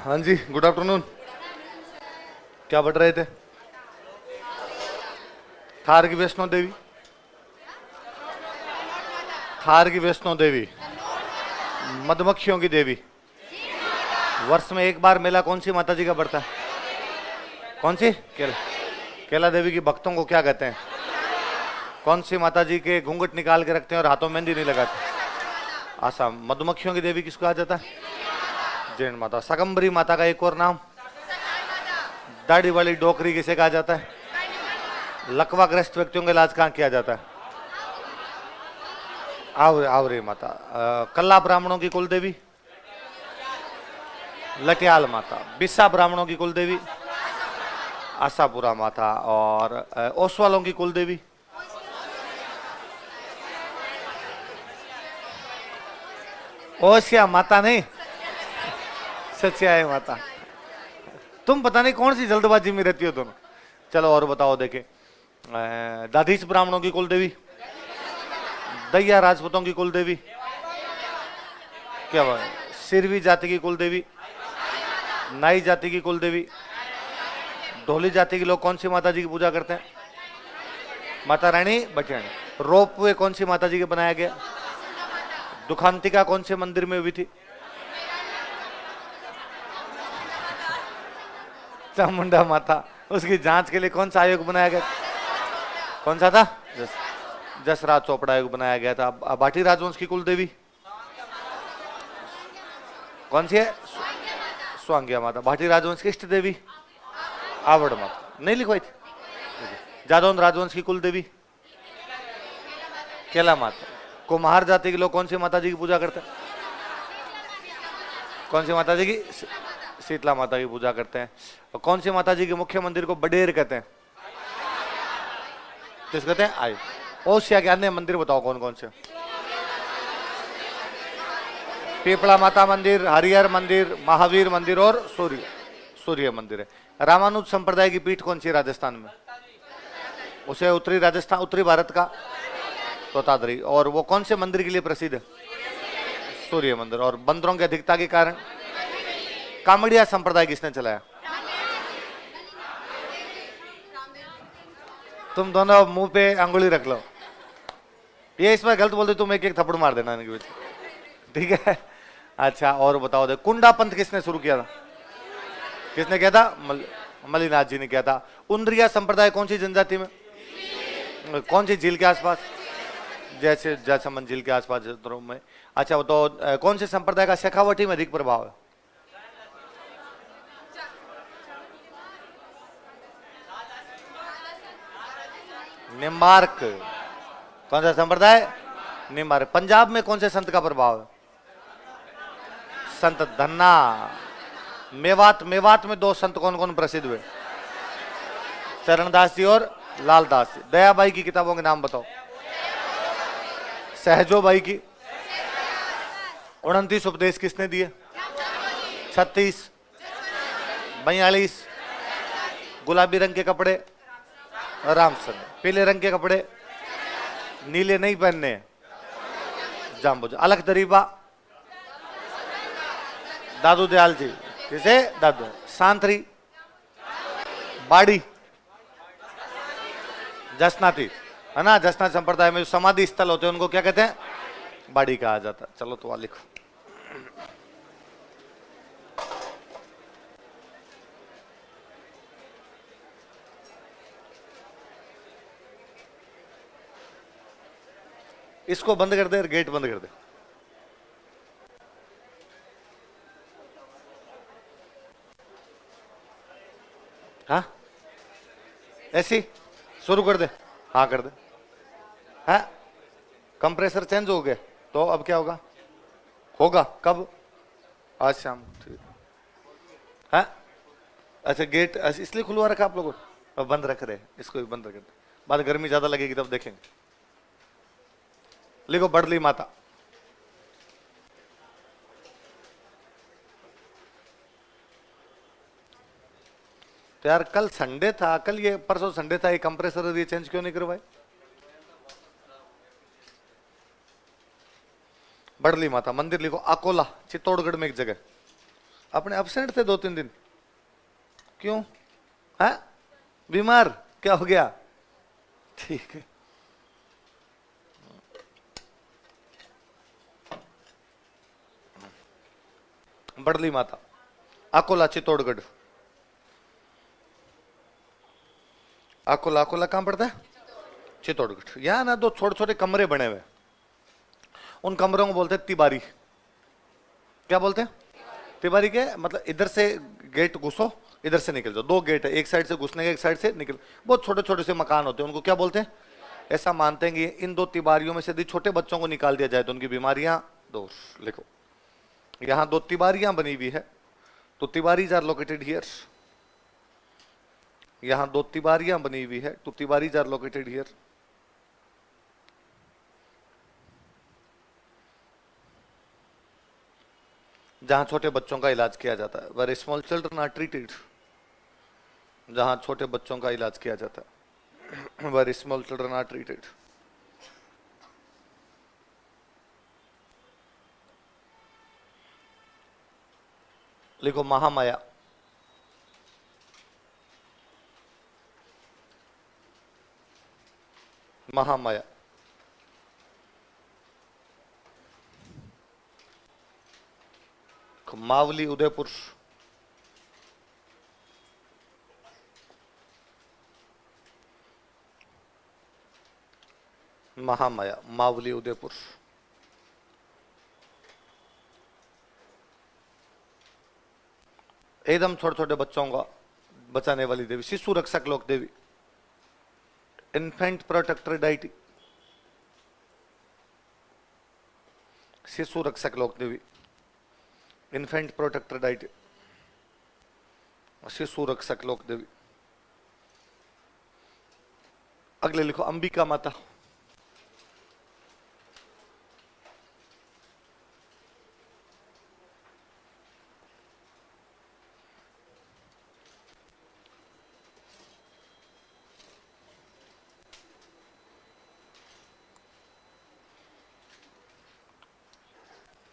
हाँ जी, good afternoon. क्या पढ़ रहे थे? थार की वैष्णो देवी। थार की वैष्णो देवी, मधुमक्खियों की देवी। वर्ष में एक बार मेला कौन सी माता जी का पड़ता है? कौन सी? केला। केला देवी की भक्तों को क्या कहते हैं? कौन सी माता जी के घूंघट निकाल के रखते हैं और हाथों में मेहंदी नहीं लगाते? आसाम। मधुमक्खियों की देवी किसको कहा जाता है? जैन माता। शकंबरी माता का एक और नाम? दाढ़ी वाली डोकरी किसे कहा जाता है? लकवाग्रस्त व्यक्तियों का इलाज कहाँ किया जाता है? आवरे माता। कल्ला ब्राह्मणों की कुल देवी? लटियाल माता। बिस्सा ब्राह्मणों की कुल देवी? आशापुरा माता। और ओसवालों की कुल देवी? ओसिया माता नहीं, सच्चाई माता। तुम पता नहीं कौन सी जल्दबाजी में रहती हो तुम। चलो और बताओ। देखे, दाधीच ब्राह्मणों की कुल देवी? दैया राजपूतों की कुल देवी? क्या बात? सिरवी जाति की कुल देवी? नाई जाति की कुल देवी? ढोली जाति के लोग कौन सी माता जी की पूजा करते हैं? माता रानी बटियाणी। रोपवे कौन सी माता जी के बनाया गया? दुखांतिका कौन से मंदिर में हुई थी? चामुंडा माता। उसकी जांच के लिए कौन सा आयोग बनाया गया? कौन सा था? जसराज चोपड़ा आयोग बनाया गया था। बाटी राजवंश की कुल देवी कौन सी है? स्वांग्या माता। भाटी राजवंश की इष्ट देवी? आवड़ माता। नहीं लिखवाई थी? जादौन राजवंश की कुल देवी? केला माता। कुम्हार जाति के लोग कौन सी माता जी की पूजा करते हैं? कौन सी माता जी की? शीतला माता की पूजा करते हैं। और कौन सी माता जी के मुख्य मंदिर को बडेर कहते हैं? किस कहते हैं? आयु। ओसिया के अन्य मंदिर बताओ कौन कौन से? पीपला माता मंदिर, हरिहर मंदिर, महावीर मंदिर और सूर्य मंदिर है। रामानुज संप्रदाय की पीठ कौन सी है राजस्थान में? उसे उत्तरी राजस्थान, उत्तरी भारत का तोतादरी। और वो कौन से मंदिर के लिए प्रसिद्ध है? सूर्य मंदिर। और बंदरों की अधिकता के कारण कामड़िया संप्रदाय किसने चलाया? तुम दोनों मुंह पे अंगुली रख लो। ये इस बार गलत बोलते तुम एक एक थप्पड़ मार देना इनके बीच, ठीक है? अच्छा और बताओ। दे कुंडा पंथ किसने शुरू किया था? किसने किया था? मलिनाथ जी ने किया था। उंद्रिया संप्रदाय कौन सी जनजाति में? कौन सी झील के आसपास? जैसे जैसमंद झील के आसपास में। अच्छा बताओ, कौन से संप्रदाय का शेखावटी में अधिक प्रभाव है? निम्बार्क। कौन सा संप्रदाय? निम्बार्क। पंजाब में कौन से संत का प्रभाव है? संत धन्ना। मेवात में दो संत कौन कौन प्रसिद्ध हुए? चरणदास जी और लालदास जी। दयाबाई की किताबों के नाम बताओ। सहजोबाई की 29 उपदेश किसने दिए? 36, 42। गुलाबी रंग के कपड़े रामचंद्र। पीले रंग के कपड़े? नीले नहीं पहनने, जाम्बुजा। अलग तरीबा? दादू दयाल जी। किसे? दादू। सांतरी? बाड़ी? जसनाती है ना। जसना संप्रदाय में जो समाधि स्थल होते हैं उनको क्या कहते हैं? बाड़ी कहा जाता है। चलो तो लिखो। इसको बंद कर दे और गेट बंद कर दे। हाँ ऐसी शुरू कर दे। हाँ कर दे। हाँ कंप्रेसर चेंज हो गया तो अब क्या होगा? होगा कब? आज शाम। ठीक। हाँ अच्छा गेट इसलिए खुलवा रखा आप लोगों? अब बंद रख रहे, इसको भी बंद कर दे। बाद गर्मी ज्यादा लगेगी तब देखेंगे। लिखो बड़ली माता। तो यार कल संडे था, कल ये परसों संडे था, ये कंप्रेसर ये चेंज क्यों नहीं करवाए? बड़ली माता मंदिर लिखो। अकोला चित्तौड़गढ़ में एक जगह अपने एब्सेंट थे 2-3 दिन, क्यों? है बीमार? क्या हो गया? ठीक है। बड़ली माता, अकोला चित्तौड़गढ़। अकोला कहां पड़ता है? चित्तौड़गढ़। यहां ना 2 छोटे छोटे कमरे बने हुए, उन कमरों को बोलते हैं तिबारी। क्या बोलते हैं? तिबारी के मतलब इधर से गेट घुसो, इधर से निकल जाओ। 2 गेट है, एक साइड से घुसने का, एक साइड से निकल। बहुत छोटे छोटे से मकान होते हैं, उनको क्या बोलते हैं? ऐसा मानते हैं कि इन 2 तिबारियों में से यदि छोटे बच्चों को निकाल दिया जाए तो उनकी बीमारियां दूर। लिखो, यहां 2 तिबारियां बनी हुई है, तो तिबारीज आर लोकेटेड हियर। यहां 2 तिबारियां बनी हुई है, तो तिबारीज आर लोकेटेड हियर। जहां छोटे बच्चों का इलाज किया जाता है, very small children are treated. जहां छोटे बच्चों का इलाज किया जाता है, very small children are treated. लिखो महामाया। महामाया मावली उदयपुर। महामाया मावली उदयपुर। एकदम छोटे छोटे बच्चों का बचाने वाली देवी, शिशु रक्षक लोक देवी, इन्फेंट प्रोटेक्टर डाइटी, शिशु रक्षक लोक देवी, इन्फेंट प्रोटेक्टर डाइटी, शिशु रक्षक लोक देवी। अगले लिखो अंबिका माता।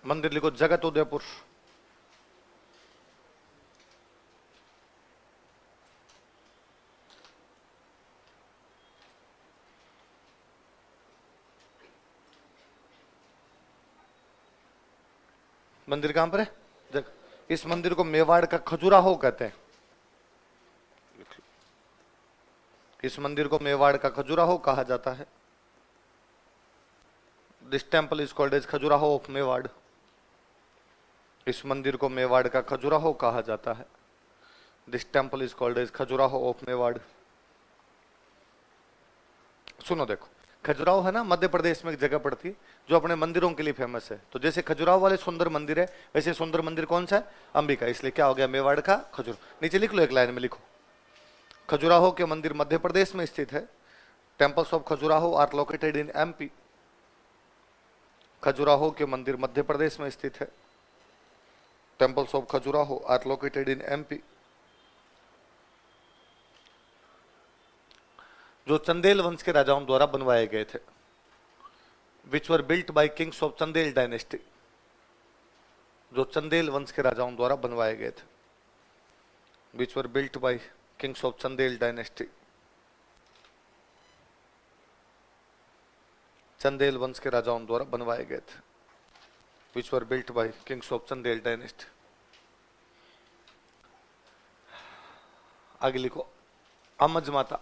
मंदिर लिखो जगत उदयपुर। मंदिर कहां पर है? इस मंदिर को मेवाड़ का खजुराहो कहते हैं। इस मंदिर को मेवाड़ का खजुराहो कहा जाता है। This temple is called as Khajuraho of Mewar. इस मंदिर को मेवाड़ का खजुराहो कहा जाता है। This temple is called as Khajuraho of Mewar. सुनो देखो, खजुराहो है ना, मध्य प्रदेश में एक जगह पड़ती है जो अपने मंदिरों के लिए फेमस है। तो जैसे खजुराहो वाले सुंदर मंदिर है, वैसे सुंदर मंदिर कौन सा है? अंबिका। इसलिए क्या हो गया? मेवाड़ का खजुर। नीचे लिख लो, एक लाइन में लिखो, खजुराहो के मंदिर मध्य प्रदेश में स्थित है। Temples of Khajuraho are located in MP. Khajuraho के मंदिर मध्य प्रदेश में स्थित है। Temples of Khajuraho are located in MP. जो चंदेल वंश के राजाओं द्वारा बनवाए गए थे, which were built by kings of Chandel dynasty. जो चंदेल वंश के राजाओं द्वारा बनवाए गए थे, which were built by kings of Chandel dynasty. Chandel वंश के राजाओं द्वारा बनवाए गए थे, which were built by kings of Chandel dynasty. आगे लिखो अमज माता।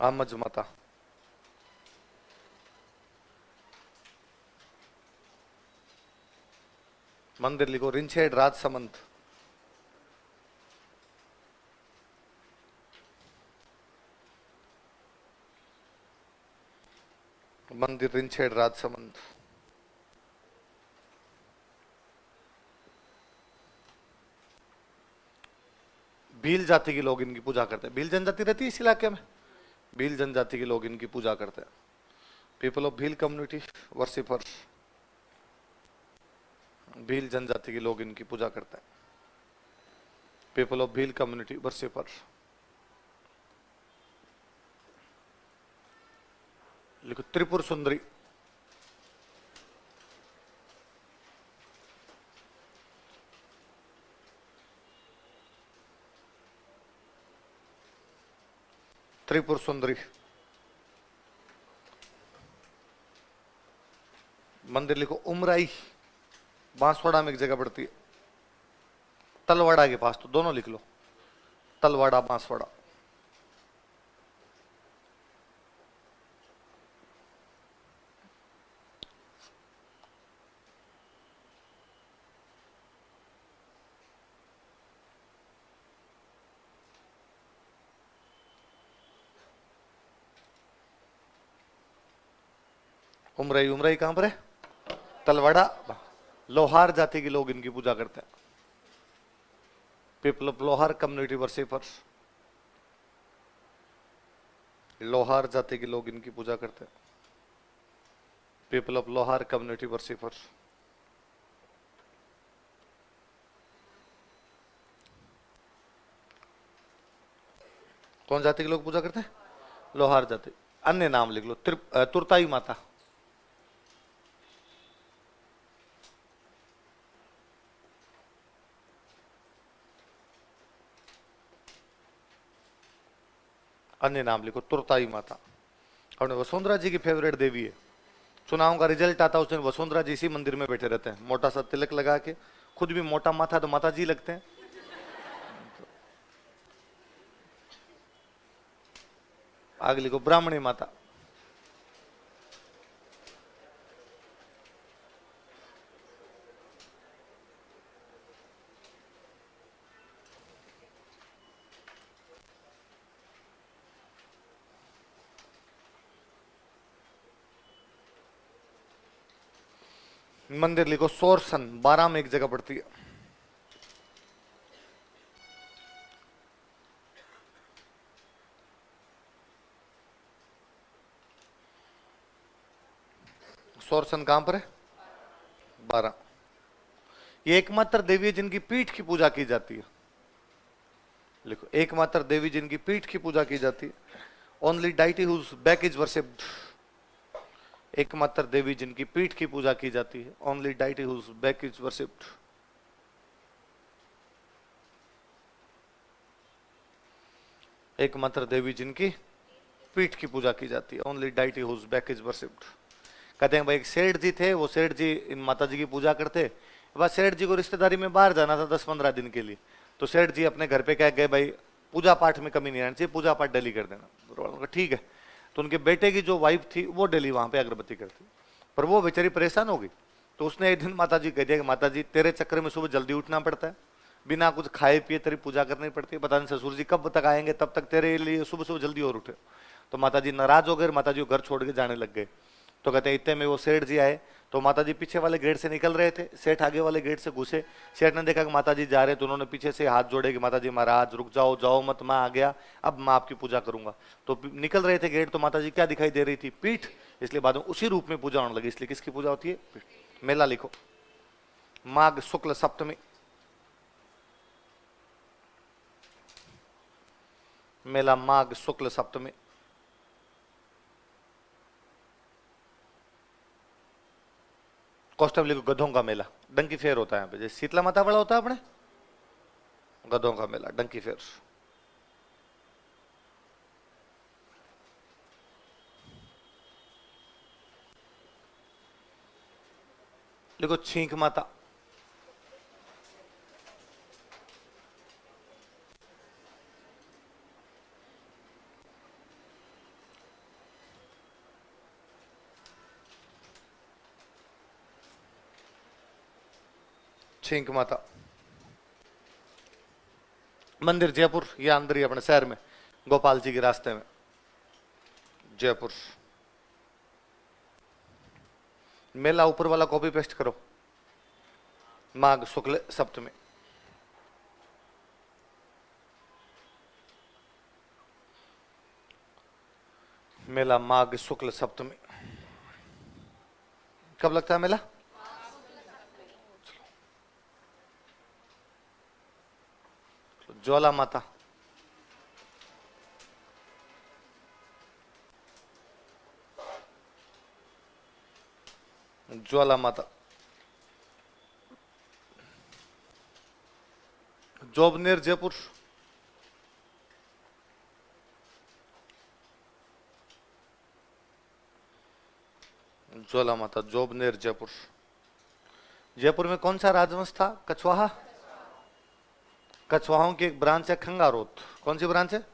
अमज माता मंदिर लिखो रिंछेड राजसमंद। मंदिर रिंछेड राजसमंद। भील जाति के लोग इनकी पूजा करते हैं। भील जनजाति रहती है इस इलाके में, भील जनजाति के लोग इनकी पूजा करते हैं। People of Bhil community worshipper. Bhil जनजाति के लोग इनकी पूजा करते हैं। People of Bhil community worshipper. लिखो त्रिपुर सुंदरी। त्रिपुर सुंदरी। मंदिर लिखो उमराई, बांसवाड़ा में एक जगह पड़ती है, तलवाड़ा के पास, तो दोनों लिख लो, तलवाड़ा बांसवाड़ा। उमराई, उमराई कहां पर है? तलवाड़ा। लोहार जाति के लोग इनकी पूजा करते हैं। पीपल ऑफ लोहार कम्युनिटी वर्शिपर्स, लोहार जाति के लोग इनकी पूजा करते हैं। पीपल ऑफ लोहार कम्युनिटी वर्शिपर्स। कौन जाति के लोग पूजा करते हैं? लोहार जाति। अन्य नाम लिख लो, तुरताई माता। अन्य नाम लिखो, तुरताई माता। और वसुंधरा जी की फेवरेट देवी है। चुनाव का रिजल्ट आता है उस दिन वसुंधरा जी इसी मंदिर में बैठे रहते हैं, मोटा सा तिलक लगा के, खुद भी मोटा माथा, तो माता जी लगते हैं। आगे लिखो ब्राह्मणी माता। मंदिर लिखो सोरसन, 12 में एक जगह पड़ती है। सोरसन कहां पर है? 12। ये एकमात्र देवी है जिनकी पीठ की पूजा की जाती है। लिखो एकमात्र देवी जिनकी पीठ की पूजा की जाती है। Only deity whose back is worshipped. एकमात्र देवी जिनकी पीठ की पूजा की जाती है। Only deity whose back is worshipped. एकमात्र देवी जिनकी पीठ की पूजा की जाती है। Only deity whose back is worshipped. कहते हैं भाई एक सेठ जी थे, वो सेठ जी इन माता जी की पूजा करते। बस सेठ जी को रिश्तेदारी में बाहर जाना था 10-15 दिन के लिए, तो सेठ जी अपने घर पे कह गए भाई पूजा पाठ में कमी नहीं आनी चाहिए, पूजा पाठ डेली कर देना। तो ठीक है। तो उनके बेटे की जो वाइफ थी वो डेली वहां पे अगरबत्ती करती, पर वो बेचारी परेशान हो गई। तो उसने एक दिन माता जी कह दिया कि माता जी तेरे चक्कर में सुबह जल्दी उठना पड़ता है, बिना कुछ खाए पिए तेरी पूजा करनी पड़ती है, पता नहीं ससुर जी कब तक आएंगे, तब तक तेरे लिए सुबह सुबह जल्दी और उठे। तो माता जी नाराज हो गए, माता जी घर छोड़ के जाने लग गए। तो कहते हैं इतने में वो सेठ जी आए, तो माता जी पीछे वाले गेट से निकल रहे थे, सेठ आगे वाले गेट से घुसे। सेठ ने देखा कि माता जी जा रहे, तो उन्होंने पीछे से हाथ जोड़े कि माता जी महाराज रुक जाओ, जाओ मत, मैं आ गया, अब मैं आपकी पूजा करूंगा। तो निकल रहे थे गेट, तो माता जी क्या दिखाई दे रही थी? पीठ। इसलिए बाद में उसी रूप में पूजा होने लगी। इसलिए किसकी पूजा होती है? पीठ। मेला लिखो माघ शुक्ल सप्तमी। मेला माघ शुक्ल सप्तमी। कॉस्टम लिखो गधों का मेला। डंकी फेर होता है यहाँ पे, जैसे शीतला माता बड़ा होता है अपने, गधों का मेला, डंकी फेर। लिखो छींक माता। छींक माता। मंदिर जयपुर, या अंदर ही अपने शहर में, गोपाल जी के रास्ते में, जयपुर। मेला ऊपर वाला कॉपी पेस्ट करो, माघ शुक्ल सप्तमी। मेला माघ शुक्ल सप्तमी। कब लगता है मेला? ज्वाला माता। ज्वाला माता, जोबनेर जयपुर, ज्वाला माता जोबनेर जयपुर। जयपुर में कौन सा राजवंश था? कछवाहा। कछवाहों की एक ब्रांच है खंगारोत, कौन सी ब्रांच है?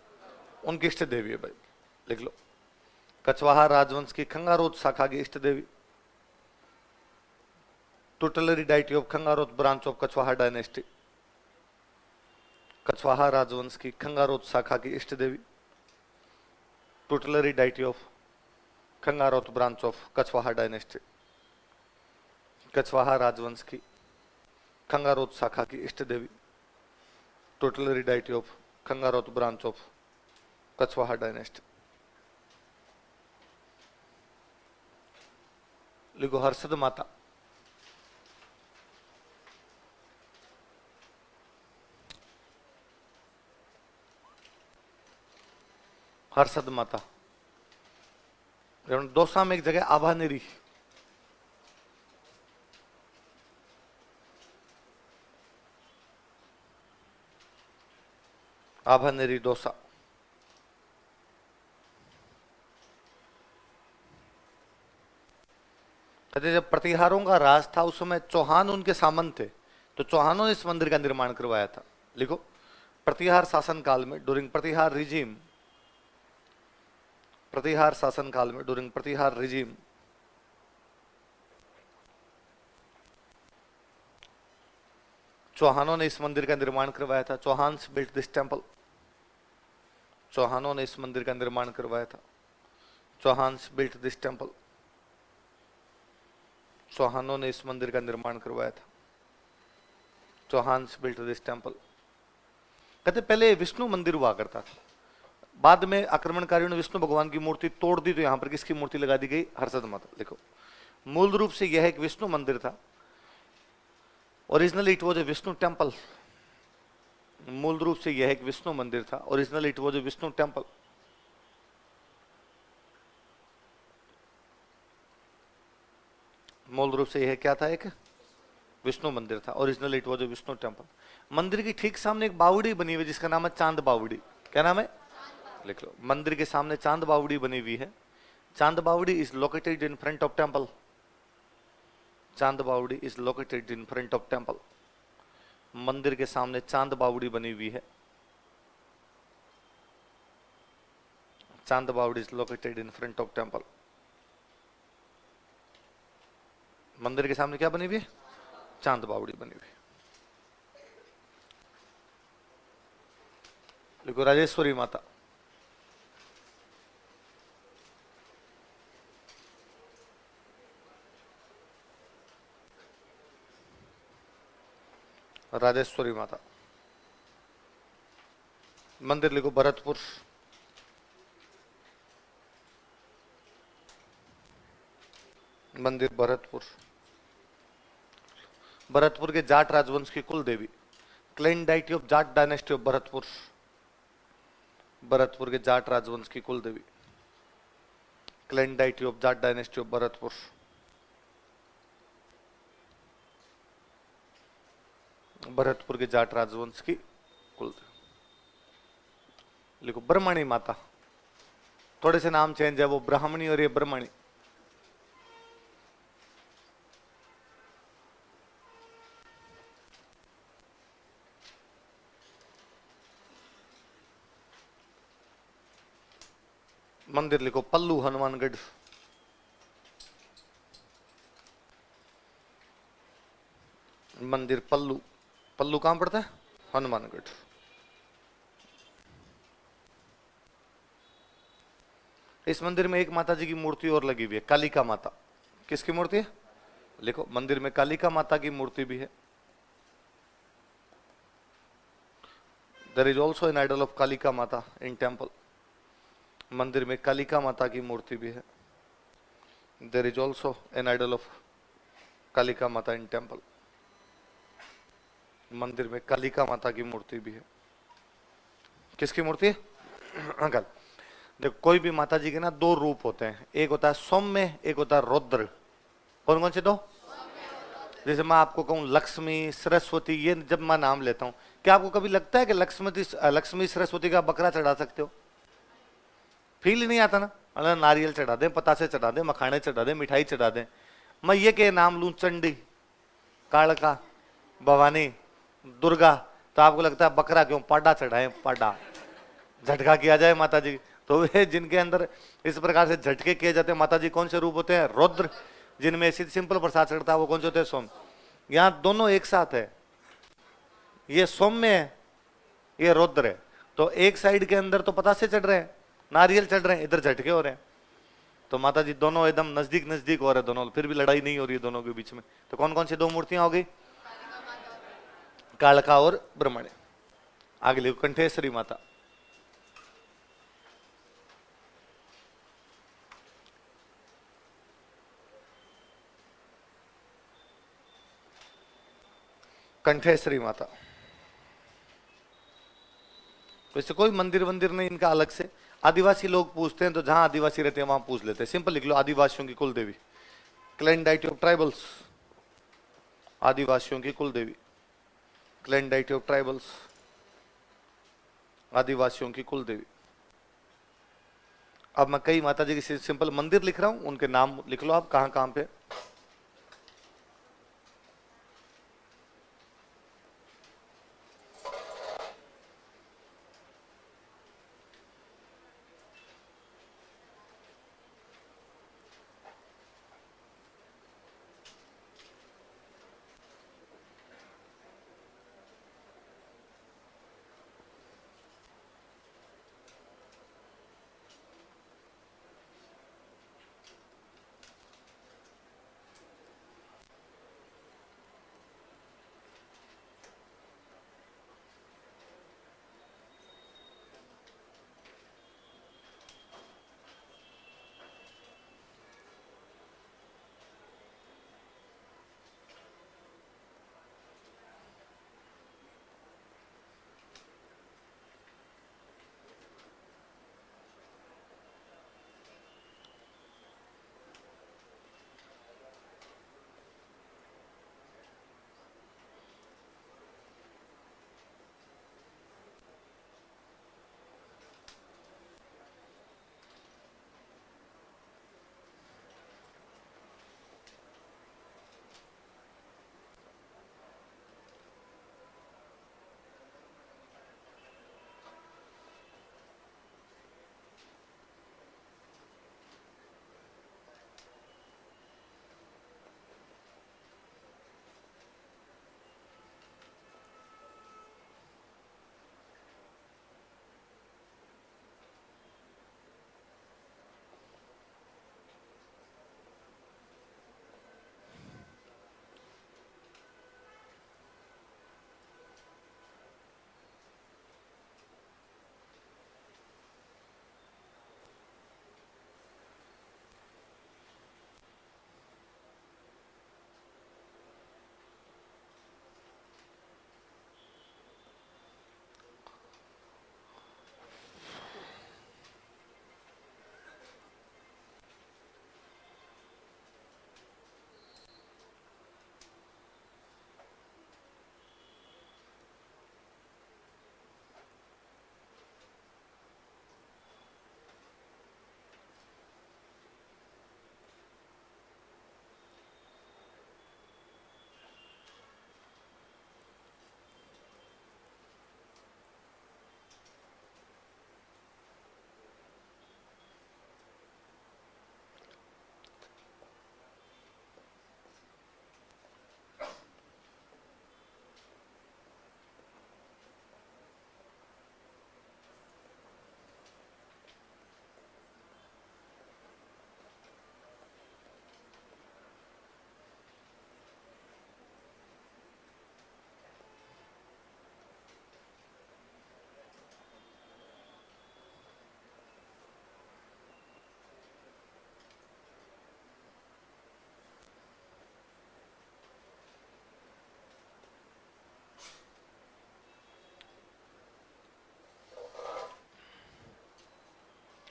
उनकी इष्ट देवी है भाई, लिख लो। कछवाहा राजवंश की खंगारोत शाखा की इष्ट देवी, tutelary deity of Khangarot branch of Kachhwaha dynasty. Kachhwaha राजवंश की खंगारोत शाखा की इष्ट देवी, tutelary deity of Khangarot branch of Kachhwaha dynasty. Kachhwaha राजवंश की खंगारोत शाखा की इष्ट देवी, tutelary deity of Khangarot branch of Kachhwaha dynasty. लिखो हर्षद माता, हर्षद माता। दौसा में एक जगह आभानेरी, आभानेरी दौसा। कहते जब प्रतिहारों का राज था उस समय चौहान उनके सामंत थे, तो चौहानों ने इस मंदिर का निर्माण करवाया था। लिखो प्रतिहार शासन काल में, ड्यूरिंग प्रतिहार रिजीम, प्रतिहार शासन काल में, ड्यूरिंग प्रतिहार रिजीम, चौहानों ने इस मंदिर का निर्माण करवाया था। चौहान्स बिल्ट दिस टेम्पल, चौहानों ने इस मंदिर का निर्माण करवाया था। चौहान्स बिल्ट दिस टेम्पल, चौहानों ने इस मंदिर का निर्माण करवाया था। Chauhans built this temple. कहते पहले विष्णु मंदिर हुआ करता था, बाद में आक्रमणकारियों ने विष्णु भगवान की मूर्ति तोड़ दी, तो यहां पर किसकी मूर्ति लगा दी गई? हर्षद माता। लिखो मूल रूप से यह एक विष्णु मंदिर था। Originally it was a Vishnu temple. मूल रूप से यह एक विष्णु मंदिर था। Originally it was a Vishnu temple. मूल रूप से यह क्या था? एक विष्णु मंदिर था। Originally it was a Vishnu temple. मंदिर की ठीक सामने एक बावड़ी बनी हुई है जिसका नाम है चांद बावड़ी। क्या नाम है? लिख लो। मंदिर के सामने चांद बावड़ी बनी हुई है। चांद बावड़ी is located in front of temple. चांद बावड़ी is located in front of temple. मंदिर के सामने चांद बावड़ी बनी हुई है। चांद बावड़ी is located in front of temple. मंदिर के सामने क्या बनी हुई है? चांद बावड़ी बनी हुई है। लिखो राजेश्वरी माता। राजेश्वरी माता। मंदिर लिखो भरतपुर। मंदिर भरतपुर। भरतपुर के जाट राजवंश की कुल देवी, clan deity of Jat dynasty of Bharatpur. Bharatpur के जाट राजवंश की कुल देवी, clan deity of Jat dynasty of Bharatpur. Bharatpur के जाट राजवंश की कुल देवी। लिखो ब्रह्मणी माता। थोड़े से नाम चेंज है, वो ब्राह्मणी और ये ब्रह्मणी। मंदिर लिखो पल्लू हनुमानगढ़। मंदिर पल्लू। पल्लू कहां पड़ता है? हनुमानगढ़। इस मंदिर में एक माता जी की मूर्ति और लगी हुई है, कालिका माता। किसकी मूर्ति है? लिखो मंदिर में कालिका माता की मूर्ति भी है। There is also an idol of Kalika Mata in temple. मंदिर में कालिका माता की मूर्ति भी है। There is also an idol of Kalika Mata in temple. मंदिर में कालिका माता की मूर्ति भी है। किसकी मूर्ति है? अंकल देखो, कोई भी माता जी के ना दो रूप होते हैं, एक होता है सौम्य, एक होता है रौद्र। कौन कौन से दो? जैसे मैं आपको कहूँ लक्ष्मी सरस्वती, ये जब मैं नाम लेता हूँ, क्या आपको कभी लगता है कि लक्ष्मी सरस्वती का बकरा चढ़ा सकते हो? फील ही नहीं आता ना। अगर नारियल चढ़ा दें, पतासे चढ़ा दें, मखाने चढ़ा दें, मिठाई चढ़ा दें, मैं ये के नाम लूं चंडी, कालका, भवानी, दुर्गा, तो आपको लगता है बकरा क्यों, पाडा चढ़ाए, पाडा झटका किया जाए माता जी। तो वे जिनके अंदर इस प्रकार से झटके किए जाते हैं माता जी, कौन से रूप होते हैं? रुद्र। जिनमें सिंपल प्रसाद चढ़ता है वो कौन से होते हैं? सोम। यहाँ दोनों एक साथ है, ये सौम्य है, ये रुद्र है। तो एक साइड के अंदर तो पतासे चढ़ रहे हैं, नारियल चढ़ रहे हैं, इधर झटके हो रहे हैं। तो माता जी दोनों एकदम नजदीक नजदीक हो रहे हैं दोनों, फिर भी लड़ाई नहीं हो रही है दोनों के बीच में। तो कौन कौन सी दो मूर्तियां हो गई? कालका और ब्रह्मण्य। आगे लिखो कंठेश्वरी माता। कंठेश्वरी माता। वैसे कोई मंदिर वंदिर नहीं इनका अलग से, आदिवासी लोग पूछते हैं तो जहां आदिवासी रहते हैं वहां पूछ लेते हैं। सिंपल लिख लो, आदिवासियों की कुल देवी, क्लैन डाइटी ऑफ ट्राइबल्स, आदिवासियों की कुल देवी, क्लैन डाइटी ऑफ ट्राइबल्स, आदिवासियों की कुल देवी। अब मैं कई माता जी की सिंपल मंदिर लिख रहा हूं, उनके नाम लिख लो आप कहां कहां पे।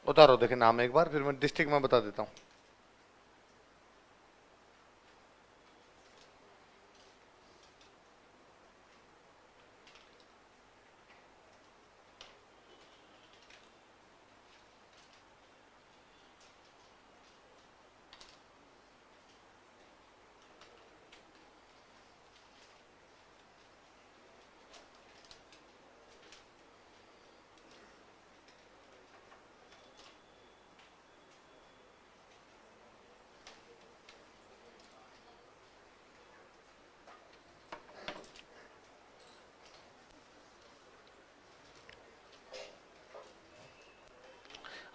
उतारो देखे नाम एक बार, फिर मैं डिस्ट्रिक्ट में बता देता हूँ।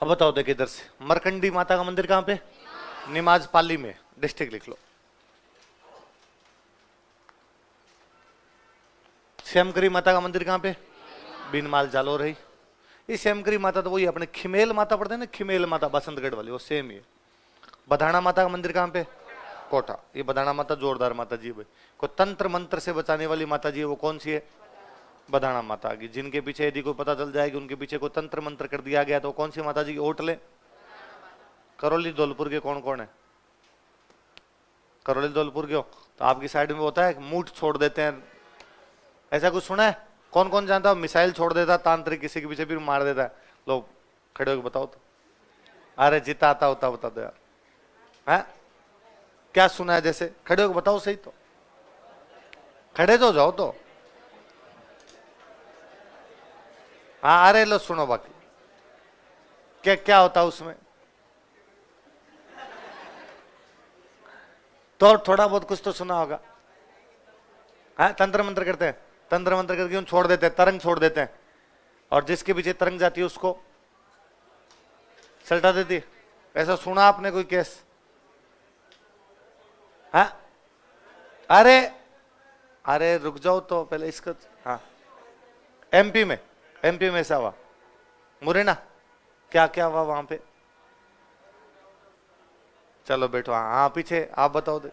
अब बताओ देख इधर से, मरकंडी माता का मंदिर कहां पे? निमाज पाली में, डिस्ट्रिक्ट लिख लो। श्यामकरी माता का मंदिर कहां पे? बीनमाल जालोर है। ये श्यामकरी माता तो वही अपने खिमेल माता पढ़ते हैं ना, खिमेल माता बसंतगढ़ वाली, वो सेम ही है। बधाना माता का मंदिर कहां पे? कोटा। ये बधाना माता जोरदार माता जी भाई, को तंत्र मंत्र से बचाने वाली माता जी है, वो कौन सी है? बधाना माता की। जिनके पीछे यदि कोई पता चल जाए कि उनके पीछे कोई तंत्र मंत्र कर दिया गया तो कौन सी माता जी की ओट ले? करौली धौलपुर के कौन कौन है? करौली धौलपुर के हो तो आपकी साइड में होता है मूठ छोड़ देते हैं, ऐसा कुछ सुना है? कौन कौन जानता है? मिसाइल छोड़ देता तांत्रिक, किसी के पीछे फिर मार देता है। लोग खड़े होकर बताओ तो। अरे जितना आता होता बता दो यार, है क्या सुना है? जैसे खड़े होकर बताओ सही तो, खड़े तो जाओ तो। हाँ अरे लो सुनो बाकी क्या क्या होता है उसमें, तो थोड़ा बहुत कुछ तो सुना होगा। हाँ तंत्र मंत्र करते हैं, तंत्र मंत्र करके उन छोड़ देते हैं, तरंग छोड़ देते हैं, और जिसके पीछे तरंग जाती है उसको सल्टा देती है। ऐसा सुना आपने कोई केस? हाँ अरे अरे रुक जाओ तो पहले इसका। हाँ एमपी में, एमपी में ऐसा हुआ, मुरैना क्या क्या हुआ वहां पे? चलो बैठो। हाँ पीछे आप बताओ दे,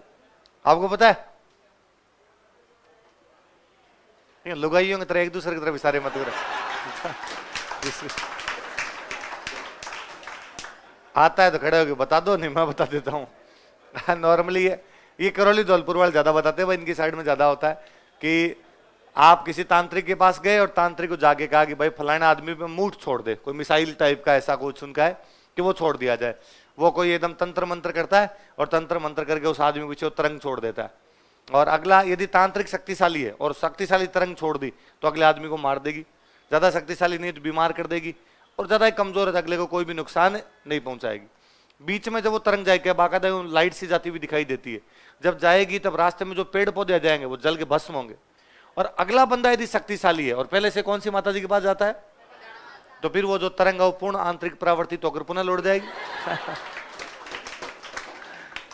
आपको पता है? लुगाइयों की तरह एक दूसरे की तरफ इशारे मत करो। आता है तो खड़े होके बता दो, नहीं मैं बता देता हूँ। नॉर्मली ये करौली धौलपुर वाले ज्यादा बताते हैं भाई, इनकी साइड में ज्यादा होता है कि आप किसी तांत्रिक के पास गए और तांत्रिक को जाके कहा कि भाई फलाना आदमी पे मूठ छोड़ दे, कोई मिसाइल टाइप का ऐसा कुछ उनका है कि वो छोड़ दिया जाए। वो कोई एकदम तंत्र मंत्र करता है और तंत्र मंत्र करके उस आदमी के पीछे तरंग छोड़ देता है, और अगला यदि तांत्रिक शक्तिशाली है और शक्तिशाली तरंग छोड़ दी तो अगले आदमी को मार देगी, ज्यादा शक्तिशाली नहीं तो बीमार कर देगी, और ज्यादा कमजोर है तो अगले को कोई भी नुकसान नहीं पहुंचाएगी। बीच में जब वो तरंग जाएगी, बाकायदा लाइट सी जाती हुई दिखाई देती है, जब जाएगी तब रास्ते में जो पेड़ पौधे आ जाएंगे वो जल के भस्म होंगे, और अगला बंदा यदि शक्तिशाली है और पहले से कौन सी माता जी के पास जाता है तो फिर वो जो तरंग है वो पूर्ण आंतरिक परावर्तित होकर पुनः लौट जाएगी।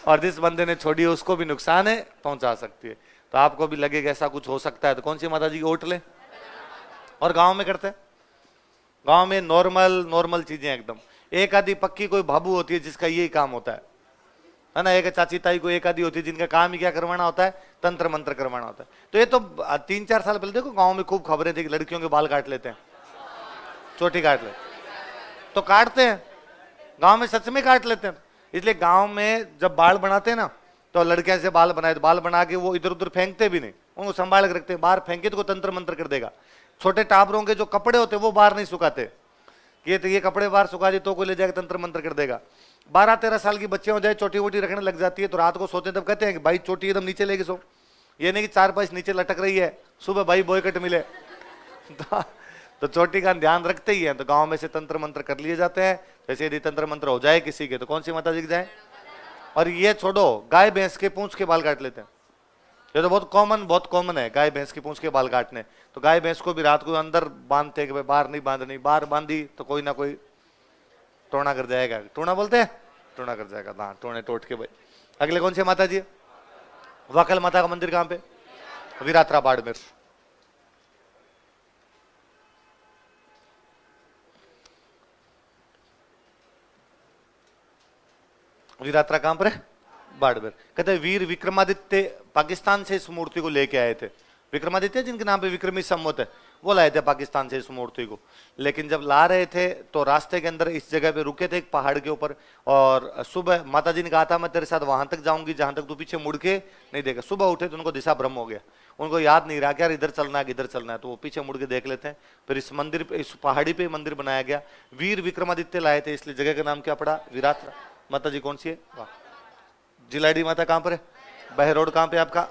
और जिस बंदे ने छोड़ी है उसको भी नुकसान है पहुंचा सकती है। तो आपको भी लगेगा ऐसा कुछ हो सकता है तो कौन सी माता जी की ओट ले। और गांव में करते हैं, गांव में नॉर्मल चीजें एकदम। एक आधी पक्की कोई भाबू होती है जिसका यही काम होता है ना, एक चाची ताई को एक आधी होती है जिनका काम ही क्या करवाना होता है, तंत्र मंत्र करवाना होता है। तो ये तो 3-4 साल पहले देखो गांव में खूब खबरें थी कि लड़कियों के बाल काट लेते हैं, चोटी काट लेते, तो काटते हैं गांव में, सच में काट लेते हैं। इसलिए गांव में जब बाल बनाते हैं ना तो लड़के से बाल बनाए, तो बाल बना के वो इधर उधर फेंकते भी नहीं, उनको संभाल के रखते हैं। बाहर फेंके तो तंत्र मंत्र कर देगा। छोटे टाबरों के जो कपड़े होते हैं वो बाहर नहीं सुखाते, ये कपड़े बाहर सुखा दी तो कोई ले जाकर तंत्र मंत्र कर देगा। 12-13 साल की बच्चे हो जाए चोटी वोटी रखने लग जाती है, तो रात को सोते तब कहते हैं कि भाई चोटी एकदम नीचे लेके सो, ये नहीं कि 4-5 नीचे लटक रही है, सुबह भाई बॉयकट मिले। तो चोटी का ध्यान रखते ही है। तो गांव में से तंत्र मंत्र कर लिए जाते हैं। जैसे यदि तंत्र मंत्र हो जाए किसी के तो कौन सी माता जी के जाए। और ये छोड़ो, गाय भैंस के पूंछ के बाल काट लेते हैं, ये तो बहुत कॉमन है गाय भैंस की पूंछ के बाल काटने। तो गाय भैंस को भी रात को अंदर बांधते कि भाई बाहर नहीं बांधनी, बाहर बांधी तो कोई ना कोई टोना कर जाएगा। टोना बोलते हैं, टोना कर जाएगा। हाँ टोने टोट के भाई। अगले कौन से माता जी? वाकल माता का मंदिर कहां पे? विरात्रा बाड़मेर। विरात्रा कहां पर है? बाड़मेर। कहते हैं वीर विक्रमादित्य पाकिस्तान से इस मूर्ति को लेके आए थे। विक्रमादित्य जिनके नाम पे विक्रमी संवत है, वो लाए थे पाकिस्तान से इस मूर्ति को। लेकिन जब ला रहे थे तो रास्ते के अंदर इस जगह पे रुके थे एक पहाड़ के ऊपर, और सुबह माता जी ने कहा था मैं तेरे साथ वहां तक जाऊंगी जहां तक तू पीछे मुड़ के नहीं देगा। सुबह उठे तो उनको दिशा भ्रम हो गया, उनको याद नहीं रहा कि यार इधर चलना है इधर चलना है, तो वो पीछे मुड़ के देख लेते हैं। फिर इस मंदिर पे, इस पहाड़ी पे मंदिर बनाया गया। वीर विक्रमादित्य लाए थे इसलिए जगह का नाम क्या पड़ा? विरात्रा। माता जी कौन सी है? वाह। जिलाडी माता कहां पर है? बहरोड कहां पे आपका?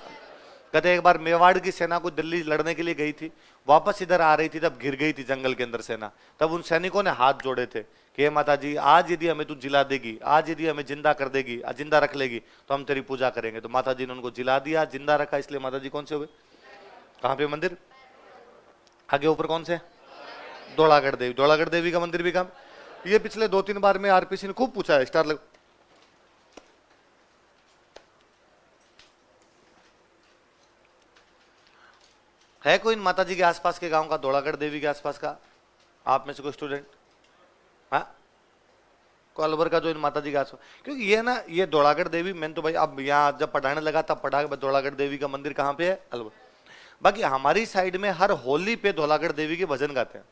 कहते एक बार मेवाड़ की सेना को दिल्ली लड़ने के लिए गई थी, वापस इधर आ रही थी तब गिर गई थी जंगल के अंदर सेना। तब उन सैनिकों ने हाथ जोड़े थे कि माता जी आज यदि हमें तू जिला देगी, आज यदि हमें जिंदा कर देगी, जिंदा रख लेगी तो हम तेरी पूजा करेंगे। तो माता जी ने उनको जिला दिया, जिंदा रखा, इसलिए माता जी कौन से हुए? कहां पे मंदिर? आगे ऊपर कौन से? धौलागढ़ देवी। धौलागढ़ देवी का मंदिर भी कम। ये पिछले 2-3 बार में आरपीसी ने खूब पूछा है स्टार लग। है कोई माता जी के आसपास के गांव का, धौलागढ़ देवी के आसपास का, आप में से कोई स्टूडेंट? हाँ, को अलवर का जो इन माता जी के आसपास, क्योंकि ये ना, ये धौलागढ़ देवी, मैंने तो भाई अब यहाँ जब पढ़ाने लगा तब पढ़ा धौलागढ़ देवी का मंदिर कहाँ पे है, अलवर। बाकी हमारी साइड में हर होली पे धौलागढ़ देवी के भजन गाते हैं,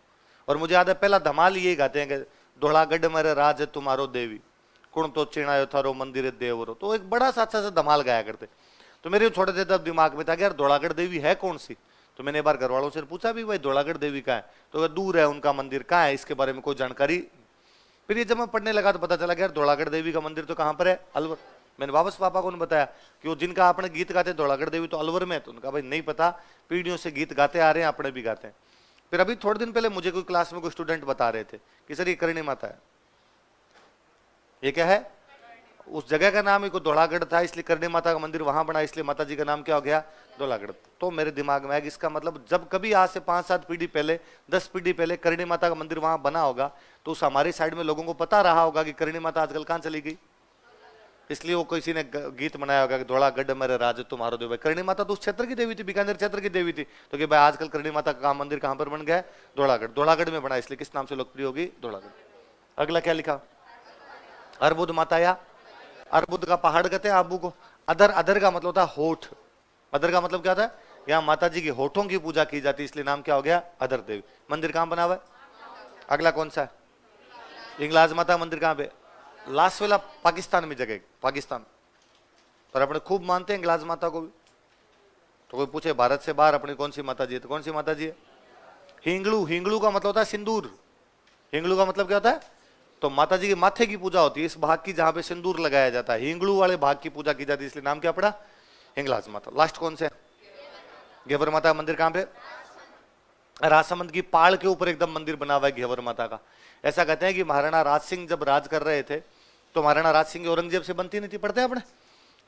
और मुझे याद है पहला धमाल यही गाते हैं कि धौलागढ़ मेरे राज तुम्हारो देवी, कुण तो चिणायो थारो मंदिर देवरो। तो एक बड़ा सा अच्छा सा धमाल गाया करते। तो मेरे छोटे थे तब दिमाग में था कि यार धौलागढ़ देवी है कौन सी। तो मैंने एक बार घर वालों से पूछा भी भाई धौलागढ़ देवी का है, तो दूर है उनका मंदिर, कहाँ है, इसके बारे में कोई जानकारी। फिर ये जब मैं पढ़ने लगा तो पता चला कि यार धौलागढ़ देवी का मंदिर तो कहाँ पर है, अलवर। मैंने वापस पापा को बताया कि वो जिनका आपने गीत गाते धौलागढ़ देवी तो अलवर में है। तो उनका भाई नहीं पता, पीढ़ियों से गीत गाते आ रहे हैं, अपने भी गाते हैं। फिर अभी थोड़े दिन पहले मुझे कोई क्लास में कोई स्टूडेंट बता रहे थे कि सर ये करणी माता है। ये क्या है? उस जगह का नाम एक धौलागढ़ था, इसलिए करणी माता का मंदिर वहां बना, इसलिए माता जी का नाम क्या हो गया, धौलागढ़। तो मेरे दिमाग में आया कि इसका मतलब जब कभी आज से 5-7 पीढ़ी पहले, 10 पीढ़ी पहले करणी माता का मंदिर वहां बना होगा, तो उस हमारी साइड में लोगों को पता रहा होगा कि करणी माता आजकल कहां चली गई। इसलिए वो किसी ने गीत बनाया होगा कि धौलागढ़ मेरे राज तुम्हारो देव। करणी माता तो उस क्षेत्र की देवी थी, बीकानेर क्षेत्र की देवी थी। तो कि भाई आजकल करणी माता का मंदिर कहां पर बन गया है, धौलागढ़। धौलागढ़ में बना, इसलिए किस नाम से लोकप्रिय होगी, धौलागढ़। अगला क्या लिखा, अर्बुद माता या अर्बुद का पहाड़ कहते हैं आबू को। अधर, अधर का मतलब होता है होठ। अधर का मतलब क्या होता है, यहाँ माता जी की होठों की पूजा की जाती है, इसलिए नाम क्या हो गया, अधर देवी। मंदिर कहां बना हुआ है? अगला कौन सा है? हिंगलाज माता मंदिर कहां पे? लासवेला, पाकिस्तान में जगह, पाकिस्तान। पर अपने खूब मानते हैं हिंगलाज माता को भी। तो कोई पूछे भारत से बाहर अपनी कौन सी माता जी है, तो कौन सी माता जी है? हिंगलू। हिंगलू का मतलब होता है सिंदूर। हिंगलू का मतलब क्या होता है? तो माता जी के माथे की पूजा होती है, इस भाग की जहां पे सिंदूर लगाया जाता है, हिंगलू वाले भाग की पूजा की जाती है, इसलिए नाम क्या पड़ा, हिंगलाज माता। लास्ट कौन से? घेवर माता का मंदिर कहां पे? राजसमंद की पहाड़ के ऊपर एकदम मंदिर बना हुआ है घेवर माता का। ऐसा कहते हैं कि महाराणा राज सिंह जब राज कर रहे थे, तो महाराणा राज सिंह औरंगजेब से बनती नहीं थी, पढ़ते हैं अपने।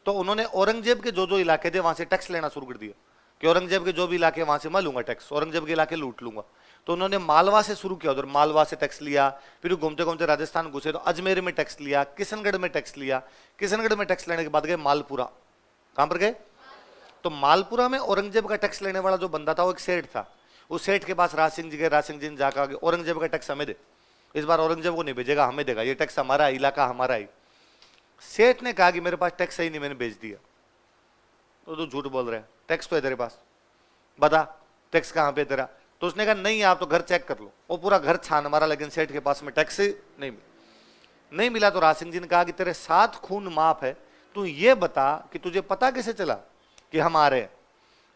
तो उन्होंने औरंगजेब के जो जो इलाके थे वहां से टैक्स लेना शुरू कर दिया कि औरंगजेब के जो भी इलाके वहां से मैं लूंगा टैक्स, औरंगजेब के इलाके लूट लूंगा। तो उन्होंने मालवा से शुरू किया, उधर मालवा से टैक्स लिया, फिर घूमते घूमते राजस्थान घुसे तो अजमेर में टैक्स लिया, किशनगढ़ में टैक्स लिया, किशनगढ़ में टैक्स लेने के बाद गए मालपुरा। कहां पर गए? तो मालपुरा में औरंगजेब का टैक्स लेने वाला जो बंदा था वो एक सेठ था। उस सेठ के पास राज सिंह जी गए, राज सिंह जी ने जाकर औरंगजेब का टैक्स हमें दे, इस बार औरंगजेब को नहीं भेजेगा, हमें देगा, ये टैक्स हमारा है, इलाका हमारा है। सेठ ने कहा कि मेरे पास टैक्स सही नहीं, मैंने भेज दिया। तो तू झूठ बोल रहा है, टैक्स तो है तेरे पास, बता टैक्स कहां पे तेरा। तो उसने कहा नहीं आप तो घर चेक कर लो। वो पूरा घर छान मारा, लेकिन सेठ के पास में टैक्स नहीं मिला। तो राज सिंह जी ने कहा कि तेरे 7 खून माफ है, तू ये बता कि तुझे पता कैसे चला कि हम आ रहे हैं,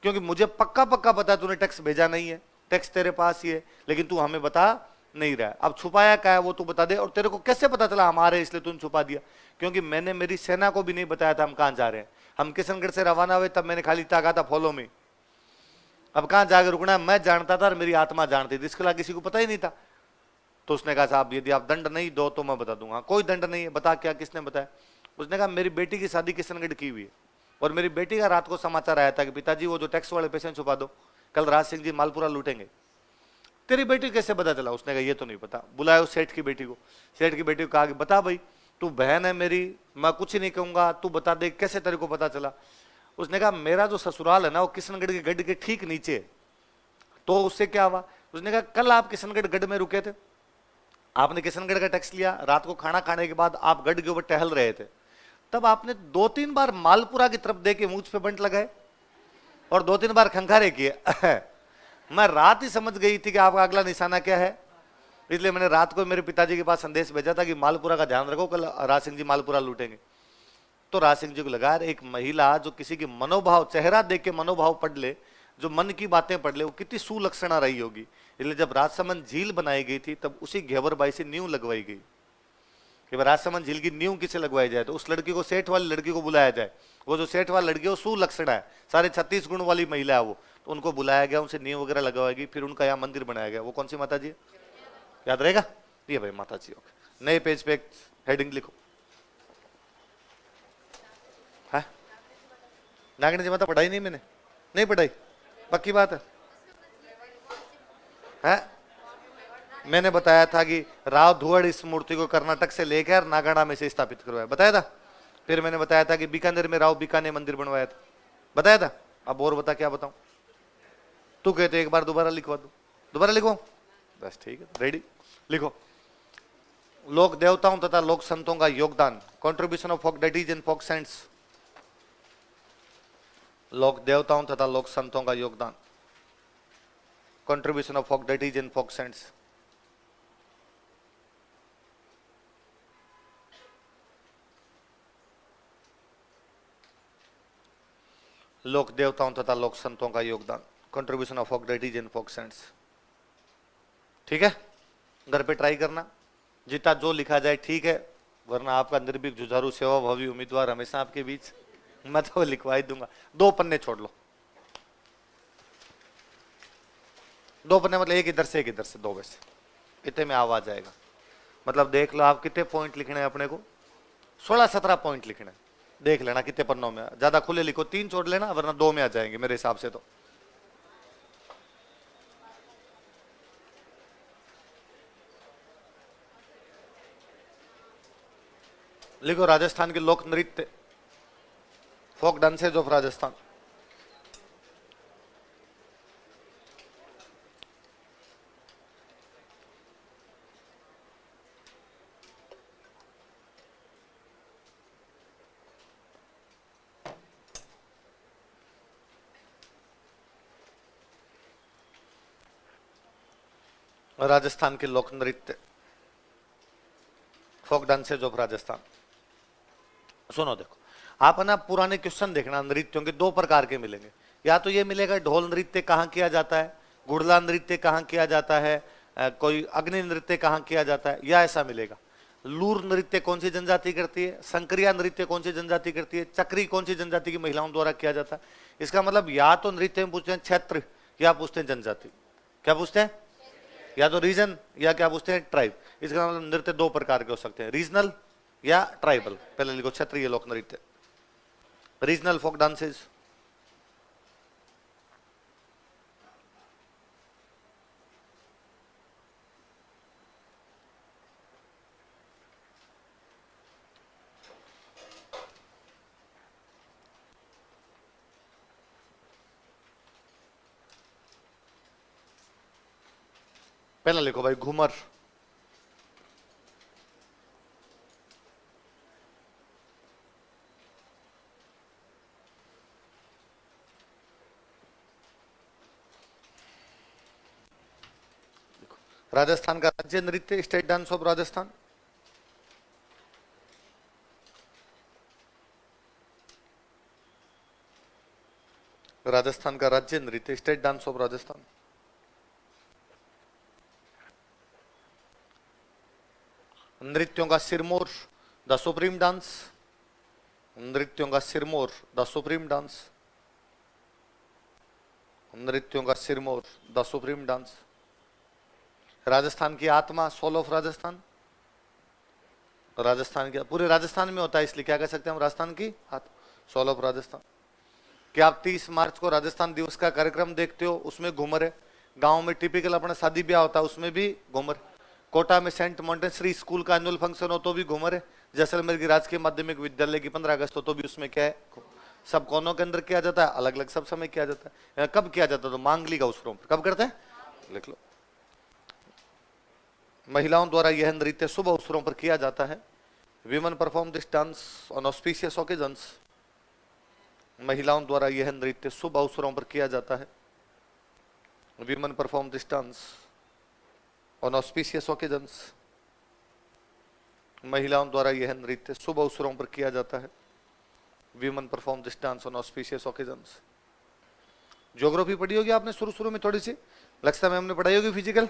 क्योंकि मुझे पक्का पक्का पता तूने टैक्स भेजा नहीं है, टैक्स तेरे पास ही है, लेकिन तू हमें बता नहीं रहा है। अब छुपाया क्या है वो तू बता दे, और तेरे को कैसे पता चला हमारे, इसलिए तूने छुपा दिया। क्योंकि मैंने मेरी सेना को भी नहीं बताया था हम कहां जा रहे हैं। हम किशनगढ़ से रवाना हुए तब मैंने खाली कहा था फॉलो मी। अब कहां जाकर रुकना है मैं जानता था और मेरी आत्मा जानती थी, इसके अलावा किसी को पता ही नहीं था। तो उसने कहा साहब यदि आप दंड नहीं दो तो मैं बता दूंगा। कोई दंड नहीं है, बता क्या, किसने बताया? उसने कहा मेरी बेटी की शादी किशनगढ़ की हुई है, और मेरी बेटी का रात को समाचार आया था कि पिताजी वो जो टैक्स वाले पैसे छुपा दो, कल राज सिंह जी मालपुरा लूटेंगे। तेरी बेटी कैसे पता चला? उसने कहा ये तो नहीं पता। बुलाया उस सेठ की बेटी को। सेठ की बेटी को कहा कि बता भाई, तू बहन है मेरी, मैं कुछ नहीं कहूंगा, तू बता दे कैसे तेरे को पता चला। उसने कहा मेरा जो ससुराल है ना वो किशनगढ़ के गढ़ के ठीक नीचे है। तो उससे क्या हुआ? उसने कहा कल आप किशनगढ़ गढ़ में रुके थे, आपने किशनगढ़ का टैक्स लिया, रात को खाना खाने के बाद आप गढ़ के ऊपर टहल रहे थे, तब आपने 2-3 बार मालपुरा की तरफ देख के मुझ पे बंट लगाए और 2-3 बार खंखारे किए। मैं रात ही समझ गई थी कि आपका अगला निशाना क्या है, इसलिए मैंने रात को मेरे पिताजी के पास संदेश भेजा था कि मालपुरा का ध्यान रखो, कल राज सिंह जी मालपुरा लूटेंगे। तो राज सिंह जी को लगा एक महिला जो किसी की मनोभाव, चेहरा देख के मनोभाव पढ़ ले, जो मन की बातें पढ़ ले, वो कितनी सुलक्षणा रही होगी। इसलिए जब राजसमंद झील बनाई गई थी तब उसी घेवर बाई से नींव लगवाई गई कि राजसमंद झील की नींव किसे लगवाई जाए, तो उस लड़की को, सेठ वाली लड़की को बुलाया जाए। वो जो सेठ वाली लड़की है वो सुलक्षणा है, सारे 36 गुण वाली महिला है वो, तो उनको बुलाया गया, उनसे नींव वगैरह लगवाएगी, फिर उनका यहाँ मंदिर बनाया गया। वो कौन सी माता जी है, याद रहेगा? ये भाई माता जी। ओके, नए पेज पे एक हेडिंग लिखो, है नागिनी जी माता। पढ़ाई नहीं मैंने, नहीं पढ़ाई, पक्की बात है? मैंने बताया था कि राव धुवड़ इस मूर्ति को कर्नाटक से लेकर नागाड़ा में से स्थापित करवाया, बताया था। फिर मैंने बताया था कि बीकानेर में राव बीकानेर मंदिर बनवाया था, बताया था। अब और बता क्या बताऊं? तू कहते एक बार दोबारा लिखवा दो, दोबारा लिखो, बस ठीक है, रेडी। लिखो, लोक देवताओं तथा लोक संतों का योगदान, contribution of folk deities and folk saints. लोक देवताओं तथा लोक संतों का योगदान, contribution of folk deities and folk saints. लोक देवताओं तथा लोक संतों का योगदान, contribution of folk deities and folk saints. ठीक है, घर पे ट्राई करना, जितना जो लिखा जाए ठीक है, वरना आपका निर्भीक जुझारू सेवा भावी उम्मीदवार हमेशा आपके बीच, मैं तो लिखवा ही दूंगा। 2 पन्ने छोड़ लो, 2 पन्ने मतलब एक इधर से एक इधर से, 2 वैसे, इतने में आवाज आएगा। मतलब देख लो आप कितने पॉइंट लिखने हैं अपने को, 16-17 पॉइंट लिखने हैं। देख लेना कितने पन्नों में, ज्यादा खुले लिखो, 3 छोड़ लेना, वरना 2 में आ जाएंगे मेरे हिसाब से। तो लिखो, राजस्थान के लोक नृत्य, फोक डांसेज ऑफ राजस्थान। राजस्थान के लोक नृत्य, फोक डांसेज ऑफ राजस्थान। सुनो देखो, आप ना पुराने क्वेश्चन देखना, नृत्यों के 2 प्रकार के मिलेंगे। या तो ये मिलेगा ढोल नृत्य कहाँ किया जाता है, गुड़ला नृत्य कहाँ किया जाता है, कोई अग्नि नृत्य कहाँ किया जाता है, या ऐसा मिलेगा। लूर नृत्य कौन सी जनजाति करती है, संक्रिया नृत्य कौन सी जनजाति करती है, चक्री कौन सी जनजाति की महिलाओं द्वारा किया जाता है। इसका मतलब या तो नृत्य में पूछते हैं क्षेत्र, या पूछते हैं जनजाति। क्या पूछते हैं? या तो रीजन, या क्या पूछते हैं ट्राइब। इसका मतलब नृत्य 2 प्रकार के हो सकते हैं, रीजनल या ट्राइबल। पहले लिखो, क्षेत्रीय लोक नृत्य, रीजनल फोक डांसेस। पहला लिखो भाई, घूमर। राजस्थान का राज्य नृत्य, state dance of Rajasthan. Rajasthan का राज्य नृत्य, स्टेट डांस ऑफ राजस्थान। नृत्यों का सिरमौर, द सुप्रीम डांस। नृत्यों का सिरमौर, द सुप्रीम डांस। नृत्यों का Sirmaur, the supreme dance. Rajasthan की आत्मा, सोल ऑफ राजस्थान। राजस्थान के पूरे राजस्थान में होता है, इसलिए क्या कह सकते हैं हम, राजस्थान की आत्मा, सोल ऑफ राजस्थान। क्या आप 30 मार्च को राजस्थान दिवस का कार्यक्रम देखते हो, उसमें घूमर है। गांव में टिपिकल अपना शादी ब्याह होता है, उसमें भी घूमर। कोटा में सेंट मॉन्टेसरी स्कूल का एनुअल फंक्शन हो तो भी घूमर है। जैसलमेर की राजकीय माध्यमिक विद्यालय की 15 अगस्त हो तो भी उसमें क्या है, सब कोनों के अंदर किया जाता है, अलग अलग सब समय किया जाता है। कब किया जाता है, तो मांगलिक अवसरों पर। कब करते हैं, लिख लो। महिलाओं द्वारा यह नृत्य शुभ अवसरों पर किया जाता है। Women perform this dance on auspicious occasions. महिलाओं द्वारा यह नृत्य शुभ अवसरों पर किया जाता है। Women perform this dance on auspicious occasions. महिलाओं द्वारा यह नृत्य शुभ अवसरों पर किया जाता है। Women perform this dance on auspicious occasions. Geography पढ़ी होगी आपने शुरू शुरू में थोड़ी सी, लक्ष्य मैम ने पढ़ाई होगी फिजिकल,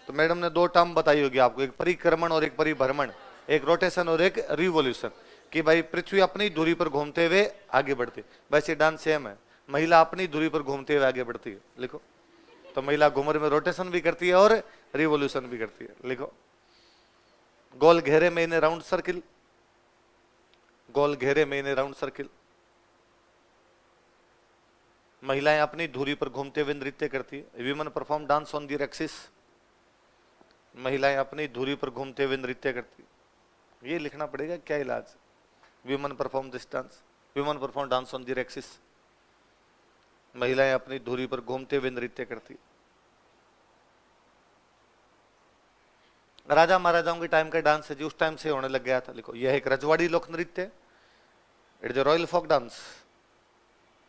तो मैडम ने 2 टर्म बताई होगी आपको, एक परिक्रमण और एक परिभ्रमण, एक रोटेशन और एक रिवोल्यूशन। कि भाई पृथ्वी अपनी दूरी पर घूमते हुए आगे बढ़ती, वैसे डांस सेम है, महिला अपनी दूरी पर घूमते हुए आगे बढ़ती है। लिखो, तो महिला घूमर में रोटेशन भी करती है और रिवोल्यूशन भी करती है। लिखो, गोल घेरे में इन राउंड सर्किल। गोल घेरे में इन राउंड सर्किल। महिलाएं अपनी धुरी पर घूमते हुए नृत्य करती है। Women perform dance on their axis. महिलाएं अपनी धुरी पर घूमते हुए नृत्य करती। ये लिखना पड़ेगा, क्या इलाज। Women perform this dance, women perform dance on their axis. महिलाएं अपनी धुरी पर घूमते हुए नृत्य करती। राजा महाराजाओं के टाइम का डांस है जी, उस टाइम से होने लग गया था। लिखो, यह एक रजवाड़ी लोक नृत्य, it is a royal folk dance.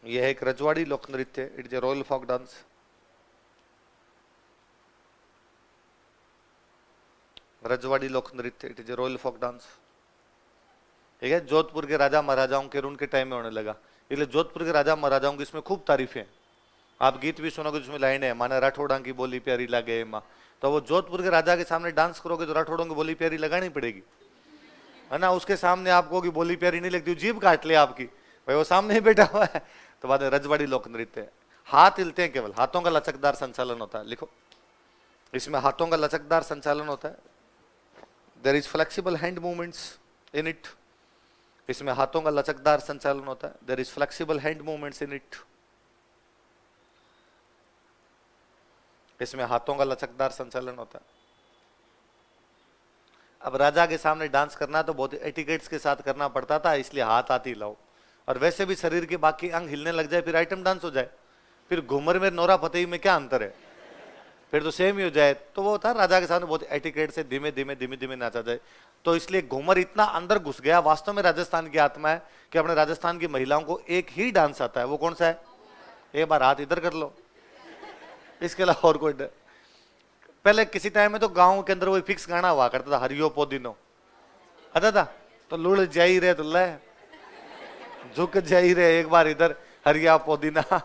यह एक रजवाड़ी लोक नृत्य, it is a royal folk dance. रजवाड़ी लोक नृत्य, it is a royal folk dance. ठीक है, जोधपुर के राजा महाराजाओं के उनके टाइम में होने लगा। इसलिए जोधपुर के राजा महाराजाओं की इसमें खूब तारीफें हैं। आप गीत भी सुनोगे जिसमें लाइन है, माने राठौड़ा की बोली प्यारी लगे माँ, तो वो जोधपुर के राजा के सामने डांस करोगे तो राठौड़ों की बोली प्यारी लगानी पड़ेगी, है ना। उसके सामने आपको की बोली प्यारी नहीं लगती, जीभ काट ले आपकी, भाई वो सामने ही बैठा हुआ है। तो बाद में रजवाड़ी लोक नृत्य है। हाथ हिलते हैं, केवल हाथों का लचकदार संचालन होता है। लिखो, इसमें हाथों का लचकदार संचालन होता है। There is flexible hand movements in it. इसमें हाथों का लचकदार संचालन होता है। There is flexible hand movements in it. इसमें हाथों का लचकदार संचालन होता है। अब राजा के सामने डांस करना तो बहुत एटिकेट्स के साथ करना पड़ता था, इसलिए हाथ आती लाओ। और वैसे भी शरीर के बाकी अंग हिलने लग जाए फिर आइटम डांस हो जाए। फिर घूमर में नोरा फतेही में क्या अंतर है, फिर तो सेम ही हो जाए। तो वो था राजा के सामने बहुत एटिकेट से धीमे धीमे धीमे धीमे नाचा जाए। तो इसलिए घूमर इतना अंदर घुस गया, वास्तव में राजस्थान की आत्मा है कि अपने राजस्थान की महिलाओं को एक ही डांस आता है। वो कौन सा है? एक बार हाथ इधर कर लो, इसके अलावा और कोई पहले किसी टाइम में तो गांव के अंदर वो फिक्स गाना हुआ करता था, हरियो पोदिनो आता था। तो लुड़ जाई रे तो ले, झुक जाई रे, एक बार इधर हरिया पोदीना,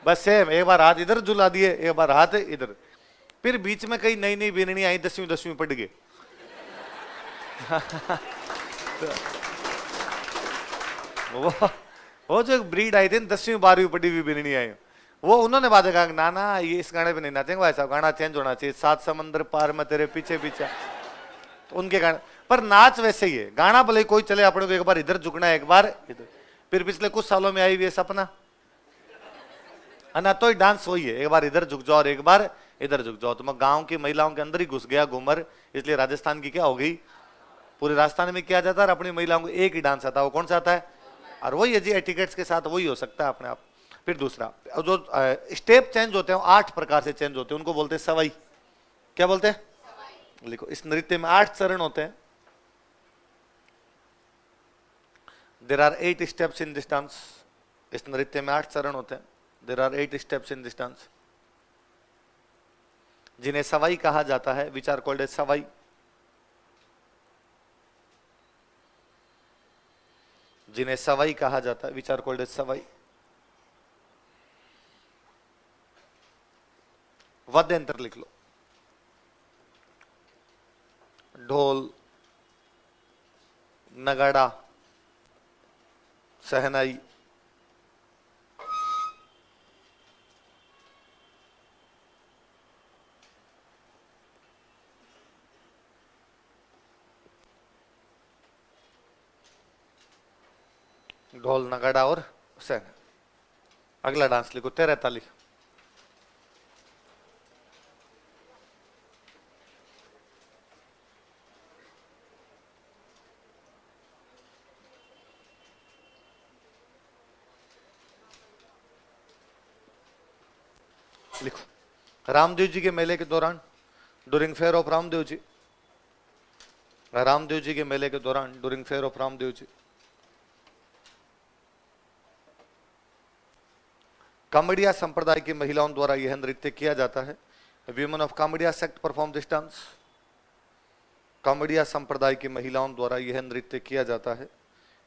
बस सेम। एक बार हाथ इधर झुला दिए, एक बार हाथ इधर। फिर बीच में कई नई नई बीननी आई, 10वीं पढ़ गए। वो जो ब्रीड आई थी 10वीं 12वीं पढ़ी हुई बीननी आई, वो उन्होंने बात कहा ना ना ये इस गाने पे नहीं नाचेंगे भाई साहब, गाना चेंज होना चाहिए, 7 समंदर पार में तेरे पीछे पीछे। तो उनके गाने पर नाच वैसे ही है, गाना भले कोई चले, अपने को एक बार इधर झुकना है, एक बार इधर। फिर पिछले कुछ सालों में आई हुई है सपना, है ना, तो डांस वही है, एक बार इधर झुक जाओ और एक बार इधर झुक जाओ। तो मैं गांव की महिलाओं के अंदर ही घुस गया घूमर, इसलिए राजस्थान की क्या हो गई, पूरे राजस्थान में किया जाता है। अपनी महिलाओं को एक ही डांस आता है, वो कौन सा आता है? और वही है जी, एटिकेट्स के साथ वही हो सकता है अपने आप। फिर दूसरा जो स्टेप चेंज होते हैं 8 प्रकार से चेंज होते हैं, उनको बोलते हैं सवाई। क्या बोलते हैं? लिखो, इस नृत्य में 8 चरण होते हैं। There are 8 steps in this dance. इस नृत्य में 8 चरण होते हैं। There are 8 steps in this dance, जिन्हें सवाई कहा जाता है, which are called as savai. जिन्हें सवाई कहा जाता है, which are called as savai. वाद्य यंत्र लिख लो, ढोल, नगाड़ा, सहनाई, ढोल, नगाड़ा और सहना। अगला डांस लिखो, तेरह ताली। लिखो, रामदेव जी के मेले के दौरान, during fair of Ramdev ji, Ramdev ji के मेले के दौरान, during fair of Ramdev ji, Kamadia संप्रदाय की महिलाओं द्वारा यह नृत्य किया जाता है। Women of Kamadia sect perform this dance. Kamadia संप्रदाय की महिलाओं द्वारा यह नृत्य किया जाता है।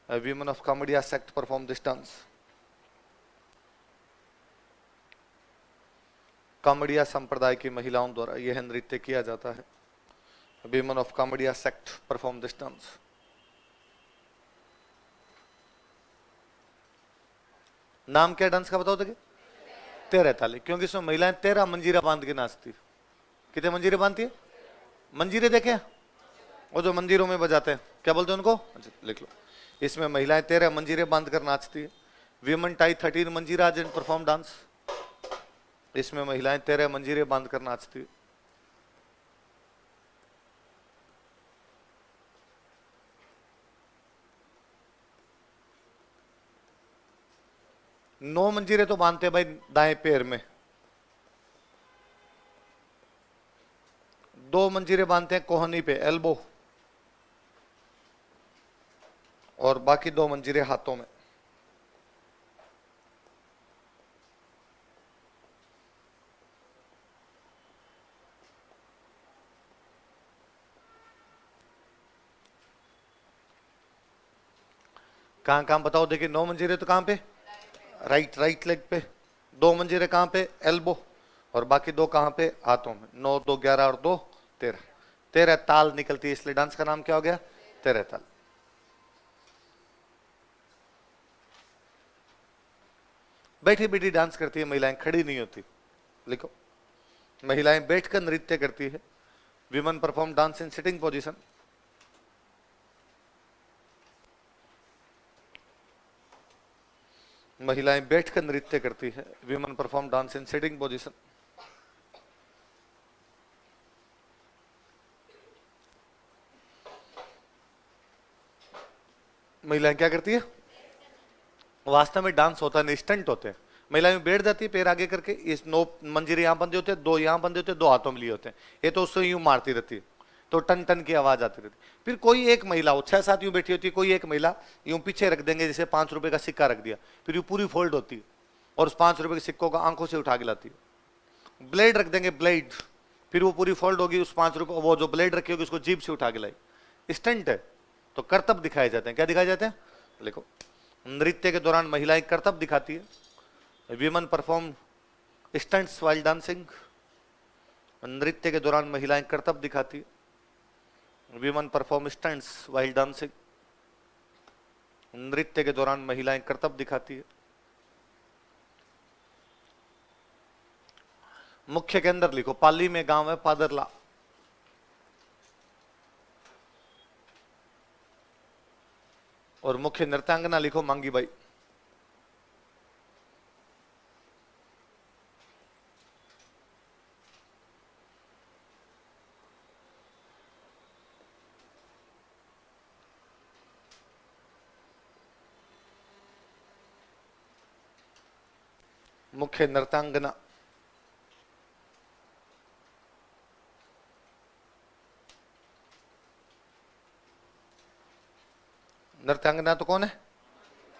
Women of Kamadia sect perform this dance. Kamadia संप्रदाय की महिलाओं द्वारा यह नृत्य किया जाता है। Women of Kamadia sect perform this dance. नाम क्या डांस का बताओ तो? तेरह ताली, क्योंकि इसमें महिलाएं 13 मंजीरा बांध के नाचती। कितने मंजीरे बांधती है? मंजीरे देखे, वो जो मंजीरों में बजाते हैं, क्या बोलते हैं उनको? अच्छा लिख लो, इसमें महिलाएं 13 मंजीरे बांध कर नाचती है। वीमेन टाई 13 मंजीरा एंड परफॉर्म डांस। इसमें महिलाएं 13 मंजीरे बांध कर नाचती है। 9 मंजीरे तो बांधते हैं भाई दाएं पैर में, 2 मंजीरे बांधते हैं कोहनी पे, एल्बो, और बाकी 2 मंजीरे हाथों में। कहां कहां बताओ, देखिए 9 मंजीरे तो कहां पे, राइट लेग पे, 2 मंजीरे कहां पे, एल्बो, और बाकी 2 कहां पे, हाथों में। 9 2 11 और 2 13, 13 ताल निकलती है, इसलिए डांस का नाम क्या हो गया, 13 ताल। बैठी बैठी डांस करती है महिलाएं, खड़ी नहीं होती। लिखो, महिलाएं बैठकर नृत्य करती है। Women perform dance in sitting position. महिलाएं बैठकर नृत्य करती है। Women perform dance in sitting position. महिलाएं क्या करती है, वास्तव में डांस होता है, स्टंट होते हैं। महिलाएं बैठ जाती है, पैर आगे करके, इस 9 मंजीरे यहां बंधे होते हैं, 2 यहां बंधे होते हैं, 2 हाथों में लिए होते हैं। ये तो उससे यूं मारती रहती है, तो टन टन की आवाज आती रहती है। फिर कोई एक महिला, 6-7 यूं बैठी होती है, कोई एक महिला यूं पीछे रख देंगे, जैसे 5 रुपए का सिक्का रख दिया, फिर यूं पूरी फोल्ड होती है, और उस 5 रुपए के सिक्कों का आंखों से उठा के लाती है। ब्लेड रख देंगे, ब्लेड, फिर वो पूरी फोल्ड होगी, उस 5 रुपए, वो जो ब्लेड रखी होगी उसको जीभ से उठा के लाई। स्टंट है, तो करतब दिखाए जाते हैं। क्या दिखाए जाते हैं, लिखो, नृत्य के दौरान महिलाएं करतब दिखाती है। Women perform stunts while dancing. नृत्य के दौरान महिलाएं करतब दिखाती है। Women perform stunts while dancing. नृत्य के दौरान महिलाएं करतब दिखाती है। मुख्य के अंदर लिखो, पाली में गांव है पादरला, और मुख्य नृत्यांगना लिखो मांगी बाई। मुख्य नृत्यांगना नृत्यांगना तो कौन है,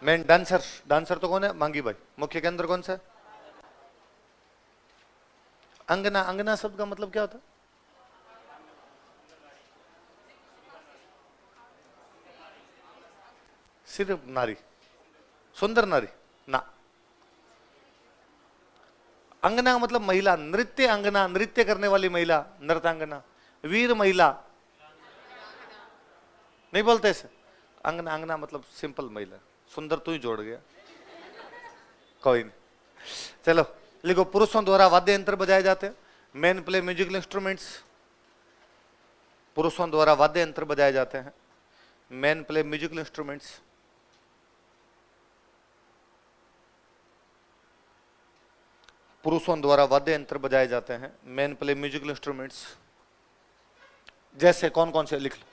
मेन डांसर, डांसर तो कौन है, मांगी बाई। मुख्य के अंदर कौन सा, अंगना। अंगना शब्द का मतलब क्या होता है, सिर्फ नारी, सुंदर नारी ना। अंगना का मतलब महिला, नृत्य अंगना, नृत्य करने वाली महिला नृत्यांगना। वीर महिला नहीं बोलते इसे, अंगना। अंगना मतलब सिंपल महिला, सुंदर तू ही जोड़ गया, कोई नहीं। चलो लिखो, पुरुषों द्वारा वाद्य यंत्र बजाए जाते हैं। Main play musical instruments. पुरुषों द्वारा वाद्य यंत्र बजाए जाते हैं। Main play musical instruments. पुरुषों द्वारा वाद्य यंत्र बजाए जाते हैं। Main play musical instruments. जैसे कौन कौन से, लिख लो।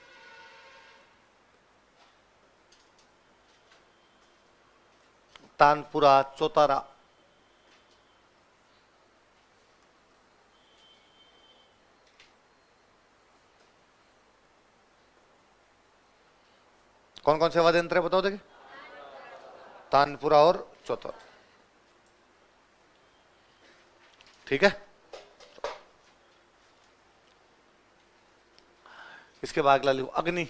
तानपुरा, चौतारा, कौन कौन से वाद्य यंत्र है बताओ, देखिए, तानपुरा और चौतारा। ठीक है, इसके बाद अगला लिखो, अग्नि।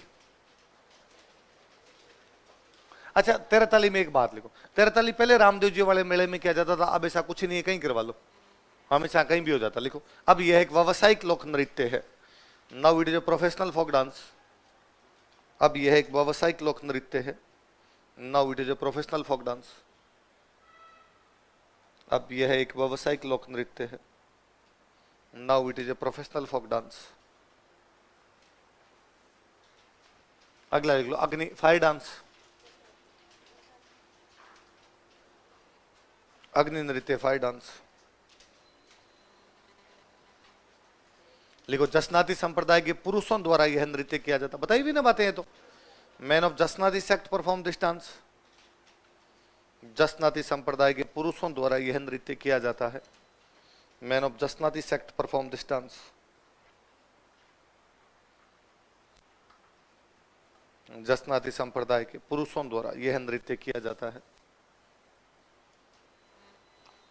अच्छा, तेरताली में एक बात लिखो, तेरताली पहले रामदेव जी वाले मेले में किया जाता था, अब ऐसा कुछ नहीं है, कहीं करवा लो, हमेशा कहीं भी हो जाता। लिखो, अब यह एक व्यावसायिक लोक नृत्य है। Now it is a professional folk dance. अब यह एक व्यावसायिक लोक नृत्य है। Now it is a professional folk dance. अब यह एक व्यावसायिक लोक नृत्य है। Now it is a professional folk dance. अगला लिख लो, अग्नि, फायर डांस। अग्नि नृत्य, फायर डांस। लिखो, जसनाती संप्रदाय के पुरुषों द्वारा यह नृत्य किया जाता। बताई भी ना बातें, तो man of Jasnathi sect perform this dance. Jasnathi संप्रदाय के पुरुषों द्वारा यह नृत्य किया जाता है। Man of Jasnathi sect perform this dance. Jasnathi संप्रदाय के पुरुषों द्वारा यह नृत्य किया जाता है।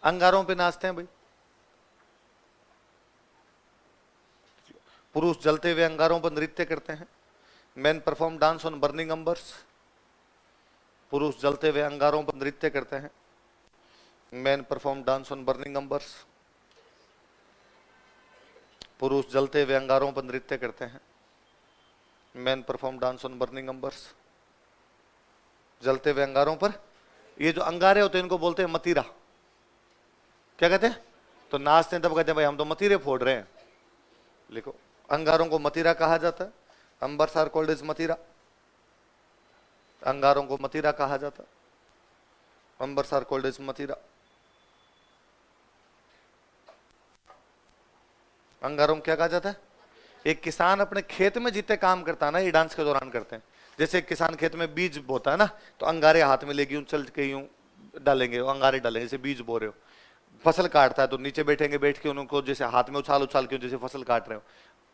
अंगारों पे नाचते हैं भाई, पुरुष जलते हुए अंगारों पर नृत्य करते हैं। Man perform dance on burning embers. पुरुष जलते हुए अंगारों पर नृत्य करते हैं। Man perform dance on burning embers. पुरुष जलते हुए अंगारों पर नृत्य करते हैं। Man perform dance on burning embers. जलते हुए अंगारों पर, ये जो अंगारे होते हैं इनको बोलते हैं मतीरा। क्या कहते हैं? तो नाचते हैं तब कहते हैं भाई हम तो मतीरे फोड़ रहे हैं। लिखो, अंगारों को मतीरा कहा जाता है। अंबर्स आर कॉल्ड एज मतीरा। अंगारों को मतीरा कहा जाता है। अंबर्स आर कॉल्ड एज मतीरा। अंगारों को क्या कहा जाता है? एक किसान अपने खेत में जितने काम करता है ना, ये डांस के दौरान करते हैं। जैसे एक किसान खेत में बीज बोता है ना, तो अंगारे हाथ में लेके यूं चल के यूं डालेंगे, अंगारे डालेंगे, जैसे बीज बो रहे हो। फसल काटता है तो नीचे बैठेंगे, बैठ के उनको जैसे हाथ में उछाल उछाल के जैसे फसल काट रहे हो।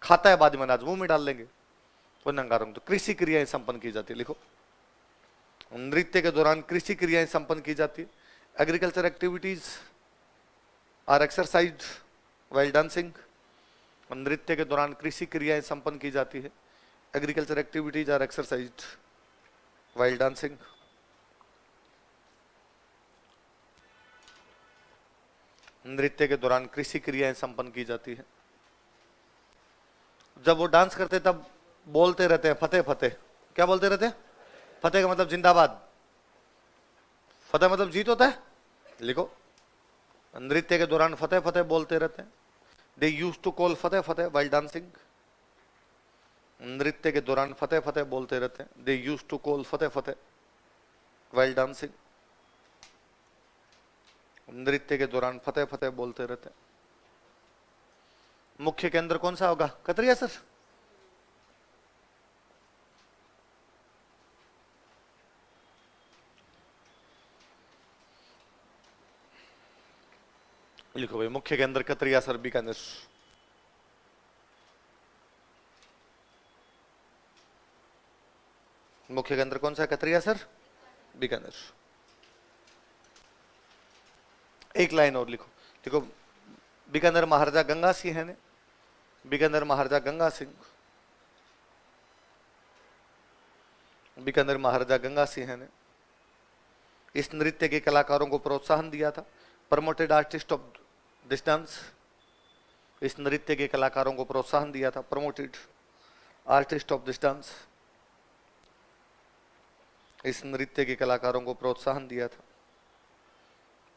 खाता है बाद में अनाज, मुंह में डाल लेंगे। वो अंगारों में तो कृषि क्रियाएं संपन्न की जाती है। लिखो, नृत्य के दौरान कृषि क्रियाएं संपन्न की जाती है। Agriculture activities are exercise while dancing. नृत्य के दौरान कृषि क्रियाएं संपन्न की जाती है। Agriculture activities are exercise while dancing. नृत्य के दौरान कृषि क्रियाएं संपन्न की जाती है। जब वो डांस करते तब बोलते रहते हैं फतेह फतेह। क्या बोलते रहते हैं? फतेह का मतलब जिंदाबाद। फतेह मतलब जीत होता है। लिखो, नृत्य के दौरान फतेह फतेह बोलते रहते हैं। They use to call Fateh Fateh while dancing. नृत्य के दौरान फतेह फतेह बोलते रहते हैं। They use to call Fateh Fateh while dancing. नृत्य के दौरान फतेह फतेह बोलते रहते हैं। मुख्य केंद्र कौन सा होगा? कतरिया सर। लिखो भाई, मुख्य केंद्र कतरिया सर, बीकानेर। मुख्य केंद्र कौन सा है? कतरिया सर, बीकानेर। एक लाइन और लिखो। देखो, बीकानेर महाराजा गंगा सिंह है ने। बीकानेर महाराजा गंगा सिंह। बीकानेर महाराजा गंगा सिंह ने इस नृत्य के कलाकारों को प्रोत्साहन दिया था। Promoted artist of this dance. इस नृत्य के कलाकारों को प्रोत्साहन दिया था। Promoted artist of this dance. इस नृत्य के कलाकारों को प्रोत्साहन दिया था।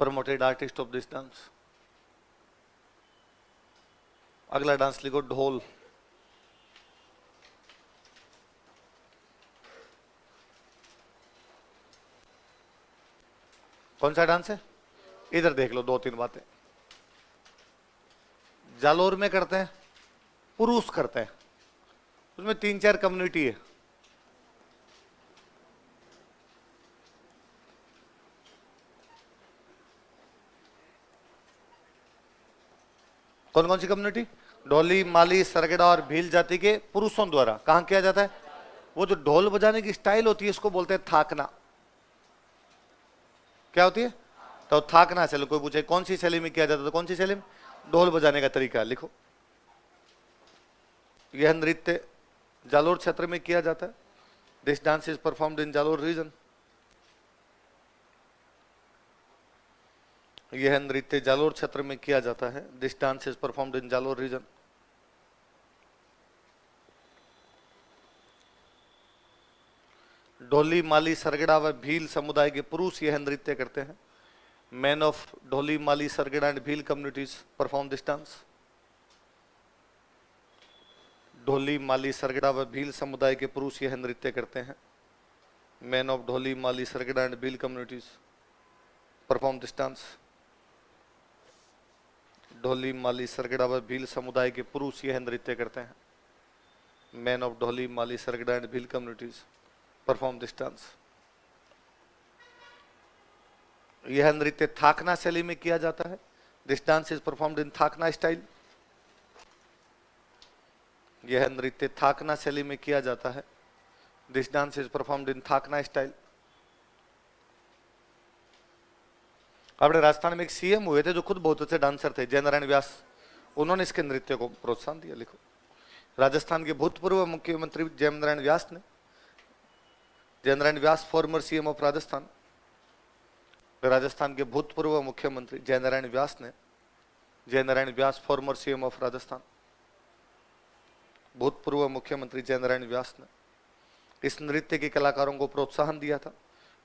Promoted artist of this dance. अगला डांस लिखो, ढोल। कौन सा डांस है? इधर देख लो, दो तीन बातें। जालोर में करते हैं, पुरुष करते हैं, उसमें तीन चार कम्युनिटी है। कौन कौन सी कम्युनिटी? ढोली, माली, सरगड़ा और भील जाति के पुरुषों द्वारा। कहां किया जाता है? वो जो ढोल बजाने की स्टाइल होती है इसको बोलते हैं थाकना। क्या होती है? तो थाकना शैली। कोई पूछे कौन सी शैली में किया जाता है, तो कौन सी शैली में? ढोल बजाने का तरीका। लिखो, यह नृत्य जालोर क्षेत्र में किया जाता है। This dance is performed in Jalore region. यह नृत्य जालोर क्षेत्र में किया जाता है। This dance is performed in Jalore region. Dholi, Mali, Sargara व भील समुदाय के पुरुष यह नृत्य करते हैं। Men of Dholi, Mali, सरगड़ा and Bhil communities perform this dance. ढोली, माली, सरगड़ा व भील समुदाय के पुरुष यह नृत्य करते हैं। Men of Dholi, Mali, सरगड़ा and Bhil communities perform this dance. ढोली, माली, सरगड़ा व भील समुदाय के पुरुष यह नृत्य करते हैं। Men of Dholi, Mali, सरगड़ा and Bhil communities perform this dance. यह नृत्य थाकना शैली में किया जाता है। This dance is performed in Thakna style. यह नृत्य थाकना शैली में किया जाता है। This dance is performed in Thakna style. अपने राजस्थान में एक सीएम हुए थे जो खुद बहुत अच्छे डांसर थे, जयनारायण व्यास। उन्होंने इसके नृत्य को प्रोत्साहन दिया। लिखो, राजस्थान के भूतपूर्व मुख्यमंत्री जयनारायण व्यास ने, Jainarayan Vyas former CM of Rajasthan, Rajasthan के भूतपूर्व मुख्यमंत्री जयनारायण व्यास ने, Jainarayan Vyas former CM of Rajasthan, भूतपूर्व मुख्यमंत्री जयनारायण व्यास ने इस नृत्य के कलाकारों को प्रोत्साहन दिया था।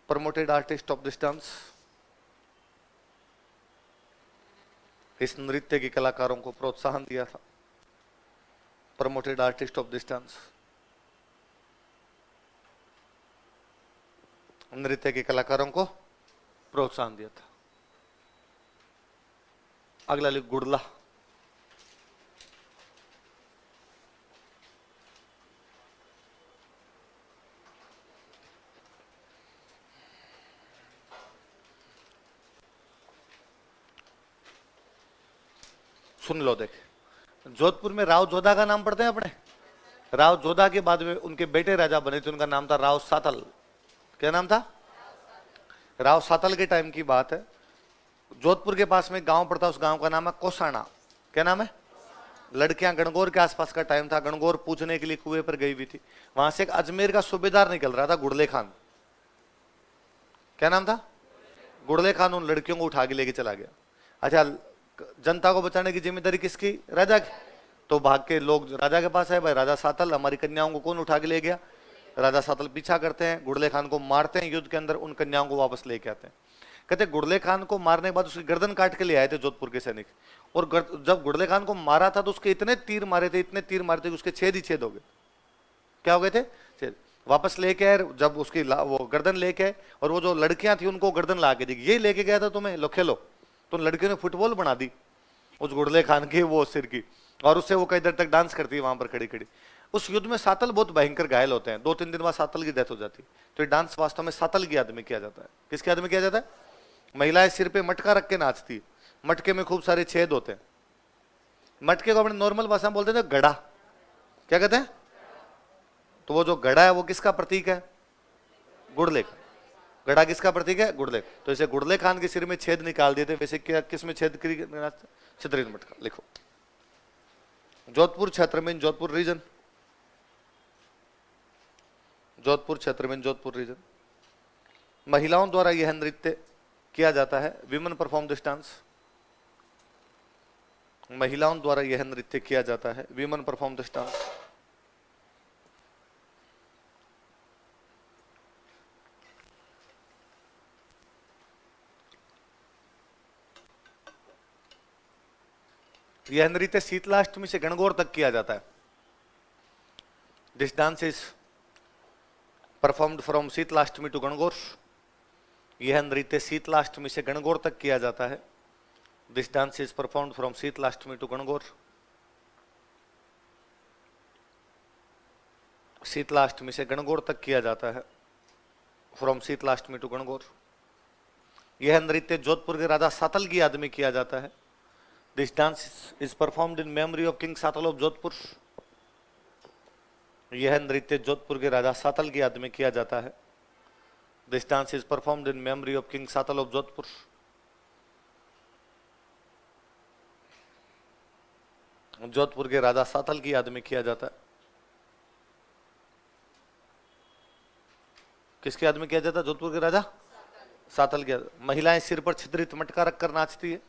Promoted artist of this dance, इस नृत्य के कलाकारों को प्रोत्साहन दिया था। Promoted artist of this dance, नृत्य के कलाकारों को प्रोत्साहन दिया था। अगला लिख, गुड़ला। सुन लो, देख, जोधपुर में राव जोधा का नाम पढ़ते हैं अपने। राव जोधा के बाद में उनके बेटे राजा बने थे, उनका नाम था राव सातल। क्या नाम था? राव सातल के टाइम की बात है। जोधपुर के पास में गांव पड़ता, उस गांव का नाम है कोसाना। क्या नाम है? लड़कियां गणगौर के आसपास का टाइम था, गणगौर पूछने के लिए कुएं पर गई हुई थी। वहां से एक अजमेर का सूबेदार निकल रहा था, गुड़ले खान। क्या नाम था? गुड़ले खान। उन लड़कियों को उठा के लेके चला गया। अच्छा, जनता को बचाने की जिम्मेदारी किसकी? राजा की। तो भाग के लोग राजा के पास आए, भाई राजा सातल, हमारी कन्याओं को कौन उठा के ले गया? राजा सातल पीछा करते हैं, गुड़ले खान को मारते हैं, युद्ध के अंदर उन कन्याओं को वापस लेके आते हैं। कहते गुड़ले खान को मारने के बाद उसकी गर्दन काट के ले आए थे जोधपुर के सैनिक। और जब गुड़ले खान को मारा था तो उसके इतने तीर मारे थे, इतने तीर मारे थे कि उसके छेद ही छेद हो गए। क्या हो गए थे? छेद। वापस लेके आए, जब उसकी वो गर्दन लेके आए, और वो जो लड़कियां थी उनको गर्दन ला के दी, ये लेके गया था तुम्हें, लो खेलो। तो लड़कियों ने फुटबॉल बना दी उस गुड़ले खान के वो सिर की, और उससे वो कई देर तक डांस करती है वहां पर खड़ी खड़ी। उस युद्ध में सातल बहुत भयंकर घायल होते हैं, 2-3 दिन बाद सातल की डेथ हो जाती है। तो ये डांस वास्तव में सातल की याद में किया जाता है। किसके याद में किया जाता है? महिलाएं सिर पे मटका रख के नाचती है, मटके में खूब सारे छेद होते हैं। मटके को अपने नॉर्मल भाषा में बोलते थे गड़ा। क्या कहते हैं? तो वो जो गड़ा है वो किसका प्रतीक है? गुड़ले का। गड़ा किसका प्रतीक है? गुड़ले। तो इसे गुड़ले खान के सिर में छेद निकाल दिए थे। वैसे क्या किस में छेद? छतरी मटका। लिखो, जोधपुर क्षेत्र में, जोधपुर रीजन, जोधपुर क्षेत्र में, जोधपुर रीजन, महिलाओं द्वारा यह नृत्य किया जाता है। विमेन परफॉर्म दिस डांस, महिलाओं द्वारा यह नृत्य किया जाता है। Women perform this dance. यह नृत्य शीतलाष्टमी से गणगौर तक किया जाता है। This dance is performed from Sheetalashtami to Gangaur. यह नृत्य शीतलाष्टमी से गणगौर तक किया जाता है। This dance is performed from Sheetalashtami to Gangaur. Sheetalashtami से गणगौर तक किया जाता है। From Sheetalashtami to Gangaur. यह नृत्य जोधपुर के राजा सातल की याद में किया जाता है। This dance is performed in memory of king Satal of Jodhpur. यह नृत्य जोधपुर के राजा सातल की याद में किया जाता है। This dance is performed in memory of king Satal of Jodhpur. Jodhpur के राजा सातल की याद में किया जाता है। किसकी याद में किया जाता है? जोधपुर के राजा सातल की याद। महिलाएं सिर पर छिद्रित मटका रखकर नाचती है।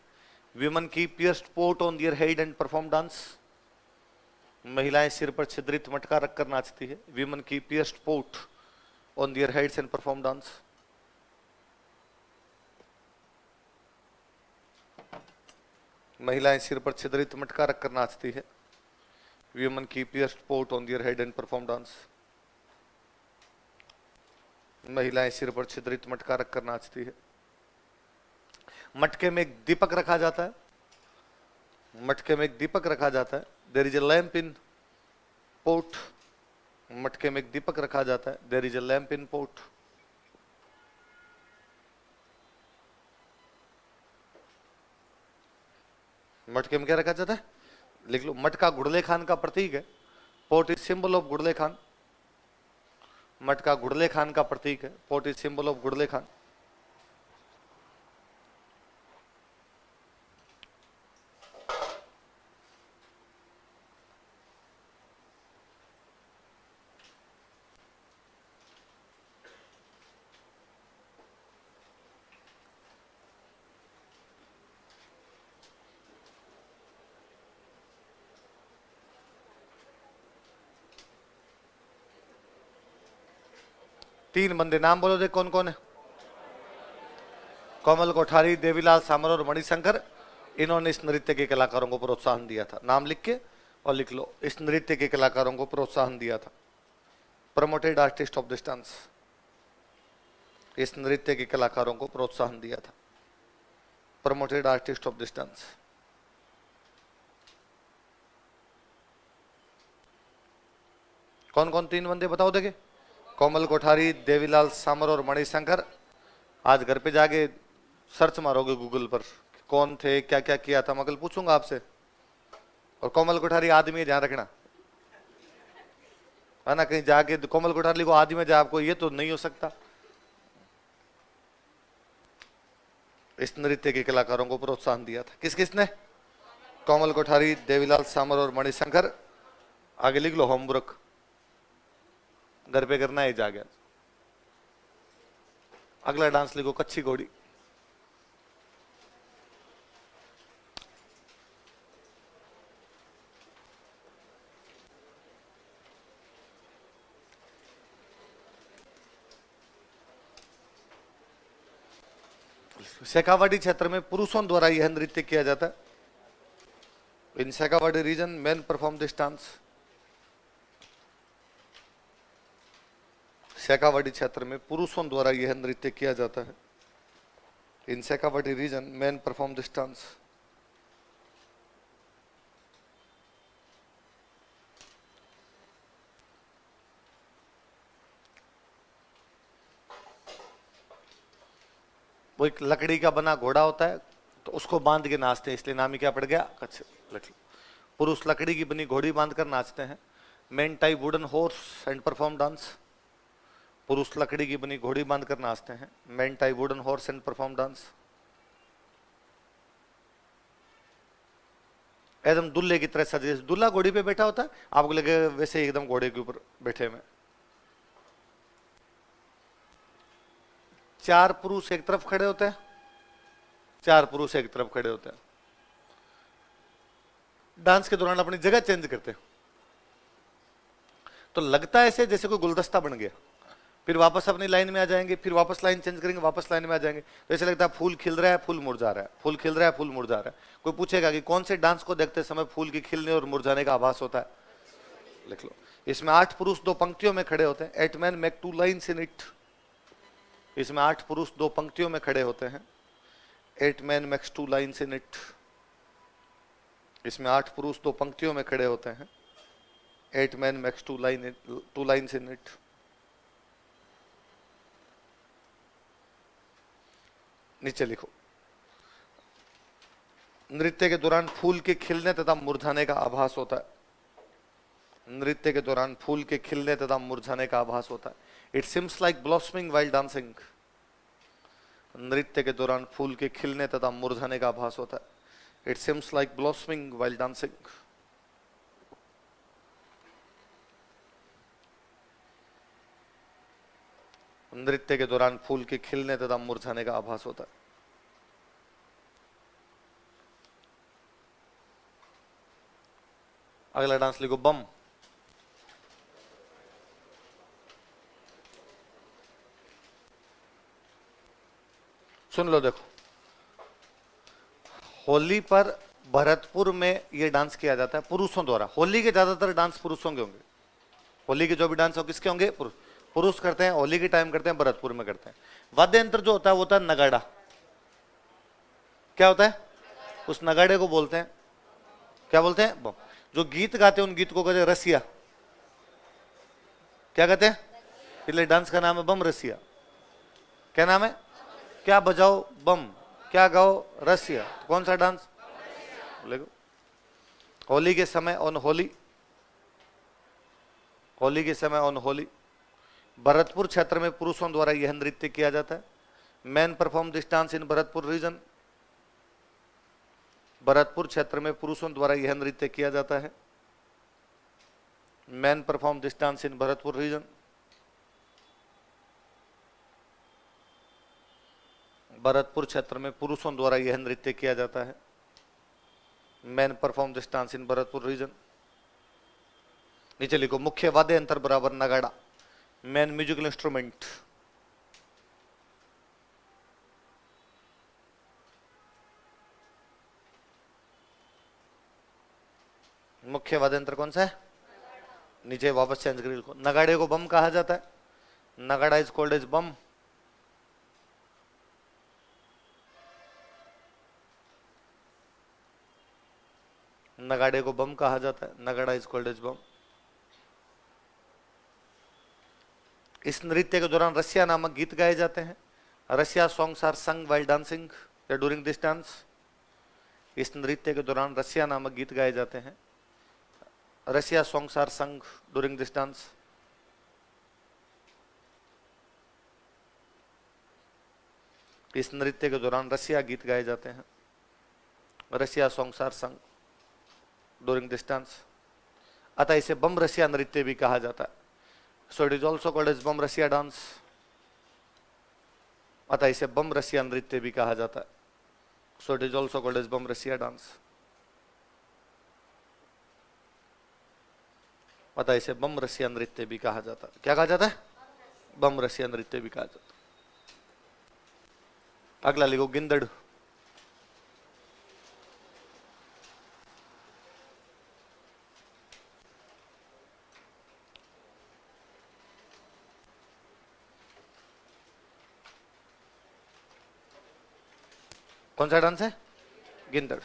Women keep pierced pot on their head and perform dance. महिलाएं सिर पर छिद्रित मटका रखकर नाचती है। Women keep pierced pot on their heads and perform dance. महिलाएं सिर पर छिद्रित मटका रखकर नाचती है। Women keep pierced pot on their head and perform dance. महिलाएं सिर पर छिद्रित मटका रखकर नाचती है। मटके में एक दीपक रखा जाता है। मटके में एक दीपक रखा जाता है। There is a lamp in pot. मटके में एक दीपक रखा जाता है। There is a lamp in pot. मटके में क्या रखा जाता है? लिख लो, मटका गुड़ले खान का प्रतीक है। Pot is symbol of Gudle Khan. मटका गुड़ले खान का प्रतीक है। Pot is symbol of Gudle Khan. तीन बंदे नाम बोलो दे, कौन कौन है? कोमल कोठारी, देवीलाल सामर और मणिशंकर। इन्होंने इस नृत्य के कलाकारों को प्रोत्साहन दिया था। नाम लिख के और लिख लो, इस नृत्य के कलाकारों को प्रोत्साहन दिया था। Promoted artist of this dance. इस नृत्य के कलाकारों को प्रोत्साहन दिया था। Promoted artist of this dance. कौन कौन तीन बंदे बताओ देखे? कोमल कोठारी, देवीलाल सामर और मणिशंकर। आज घर पे जाके सर्च मारोगे गूगल पर कौन थे, क्या क्या किया था, मैं कल पूछूंगा आपसे। और कोमल कोठारी आदमी है, ध्यान रखना है ना। कहीं जाके कोमल कोठारी को आदमी में जाए आपको, ये तो नहीं हो सकता। इस नृत्य के कलाकारों को प्रोत्साहन दिया था किस किसने? कोमल कोठारी, देवीलाल सामर और मणिशंकर। आगे लिख लो, होमवर्क घर पे करना है जाके। अगला डांस लिखो, कच्ची घोड़ी। शेखावाटी क्षेत्र में पुरुषों द्वारा यह नृत्य किया जाता है। In Shekhawati region men perform this dance. Shekhawati क्षेत्र में पुरुषों द्वारा यह नृत्य किया जाता है। In Shekhawati region men perform this dance. वो एक लकड़ी का बना घोड़ा होता है, तो उसको बांध के नाचते हैं, इसलिए नाम ही क्या पड़ गया? कच्छ। पुरुष लकड़ी की बनी घोड़ी बांधकर नाचते हैं। Main tie wooden horse and perform dance. पुरुष लकड़ी की बनी घोड़ी बांधकर नाचते हैं। Main tie wooden horse and perform dance. एकदम दुल्हे की तरह सजे, दुल्हा घोड़ी पे बैठा होता है, आपको लगे वैसे एकदम घोड़े के ऊपर बैठे में। चार पुरुष एक तरफ खड़े होते हैं, चार पुरुष एक तरफ खड़े होते हैं। डांस के दौरान अपनी जगह चेंज करते हैं, तो लगता है ऐसे जैसे कोई गुलदस्ता बन गया। फिर वापस अपनी लाइन में आ जाएंगे, फिर वापस लाइन चेंज करेंगे, वापस लाइन में आ जाएंगे। तो ऐसे लगता है फूल खिल रहा है, फूल मुरझा रहा है, फूल खिल रहा है, फूल मुरझा रहा है। कोई पूछेगा कि कौन से डांस को देखते समय फूल के खिलने और मुरझाने का आभास होता है? लिख लो, इसमें 8 पुरुष 2 पंक्तियों में खड़े होते हैं। 8 men make 2 lines in it। इसमें 8 पुरुष 2 पंक्तियों में खड़े होते हैं। 8 men makes 2 lines in it। इसमें 8 पुरुष 2 पंक्तियों में खड़े होते हैं। 8 men makes 2 lines in it। नीचे लिखो, नृत्य के दौरान फूल के खिलने तथा मुरझाने का आभास होता है। नृत्य के दौरान फूल के खिलने तथा मुरझाने का आभास होता है। It seems like blossoming while dancing. नृत्य के दौरान फूल के खिलने तथा मुरझाने का आभास होता है। It seems like blossoming while dancing. नृत्य के दौरान फूल के खिलने तथा मुरझाने का आभास होता है। अगला डांस लिखो, बम। सुन लो, देखो, होली पर भरतपुर में यह डांस किया जाता है पुरुषों द्वारा। होली के ज्यादातर डांस पुरुषों के होंगे। होली के जो भी डांस हो किसके होंगे? पुरुष करते हैं। होली के टाइम करते हैं, भरतपुर में करते हैं। वाद्य यंत्र जो होता है वो होता है नगाड़ा। क्या होता है? उस नगाड़े को बोलते हैं, क्या बोलते हैं? बम। जो गीत गाते हैं उन गीत को कहते हैं रसिया। क्या कहते हैं? इसलिए डांस का नाम है बम रसिया। क्या नाम है? क्या बजाओ? बम। क्या गाओ? रसिया। तो कौन सा डांस? लिखो। होली के समय ऑन होली, होली के समय ऑन होली भरतपुर क्षेत्र में पुरुषों द्वारा यह नृत्य किया जाता है। Man perform this dance in Bharatpur region. Bharatpur क्षेत्र में पुरुषों द्वारा यह नृत्य किया जाता है। Man perform this dance in Bharatpur region. Bharatpur क्षेत्र में पुरुषों द्वारा यह नृत्य किया जाता है। Man perform this dance in Bharatpur region. नीचे लिखो मुख्य वाद्य यंत्र बराबर नगाड़ा। Main musical instrument. मुख्य वाद्य यंत्र कौन सा है? नीचे वापस चेंज कर लिखो। नगाड़े को बम कहा जाता है। नगाड़ा इज कॉल्ड एज बम। नगाड़े को बम कहा जाता है। नगाड़ा इज कॉल्ड एज बम। इस नृत्य के दौरान रसिया नामक गीत गाए जाते हैं। रसिया सॉन्ग्स आर संग वाइल डांसिंग या ड्यूरिंग दिस डांस। इस नृत्य के दौरान रसिया नामक गीत गाए जाते हैं। Rasiya songs are sung during this dance. इस नृत्य के दौरान रसिया गीत गाए जाते हैं। Rasiya songs are sung during this dance. अतः इसे बम रसिया नृत्य भी कहा जाता है। So it is also called as Bam Rasiya dance. अतः इसे बम रसिया नृत्य भी कहा जाता है। So it is also called as Bam Rasiya dance. अतः इसे बम रसिया नृत्य भी कहा जाता है। क्या कहा जाता है? बम रसिया नृत्य भी कहा जाता है। अगला लिखो गिंदड़। कौन सा डांस है? गिंदड़।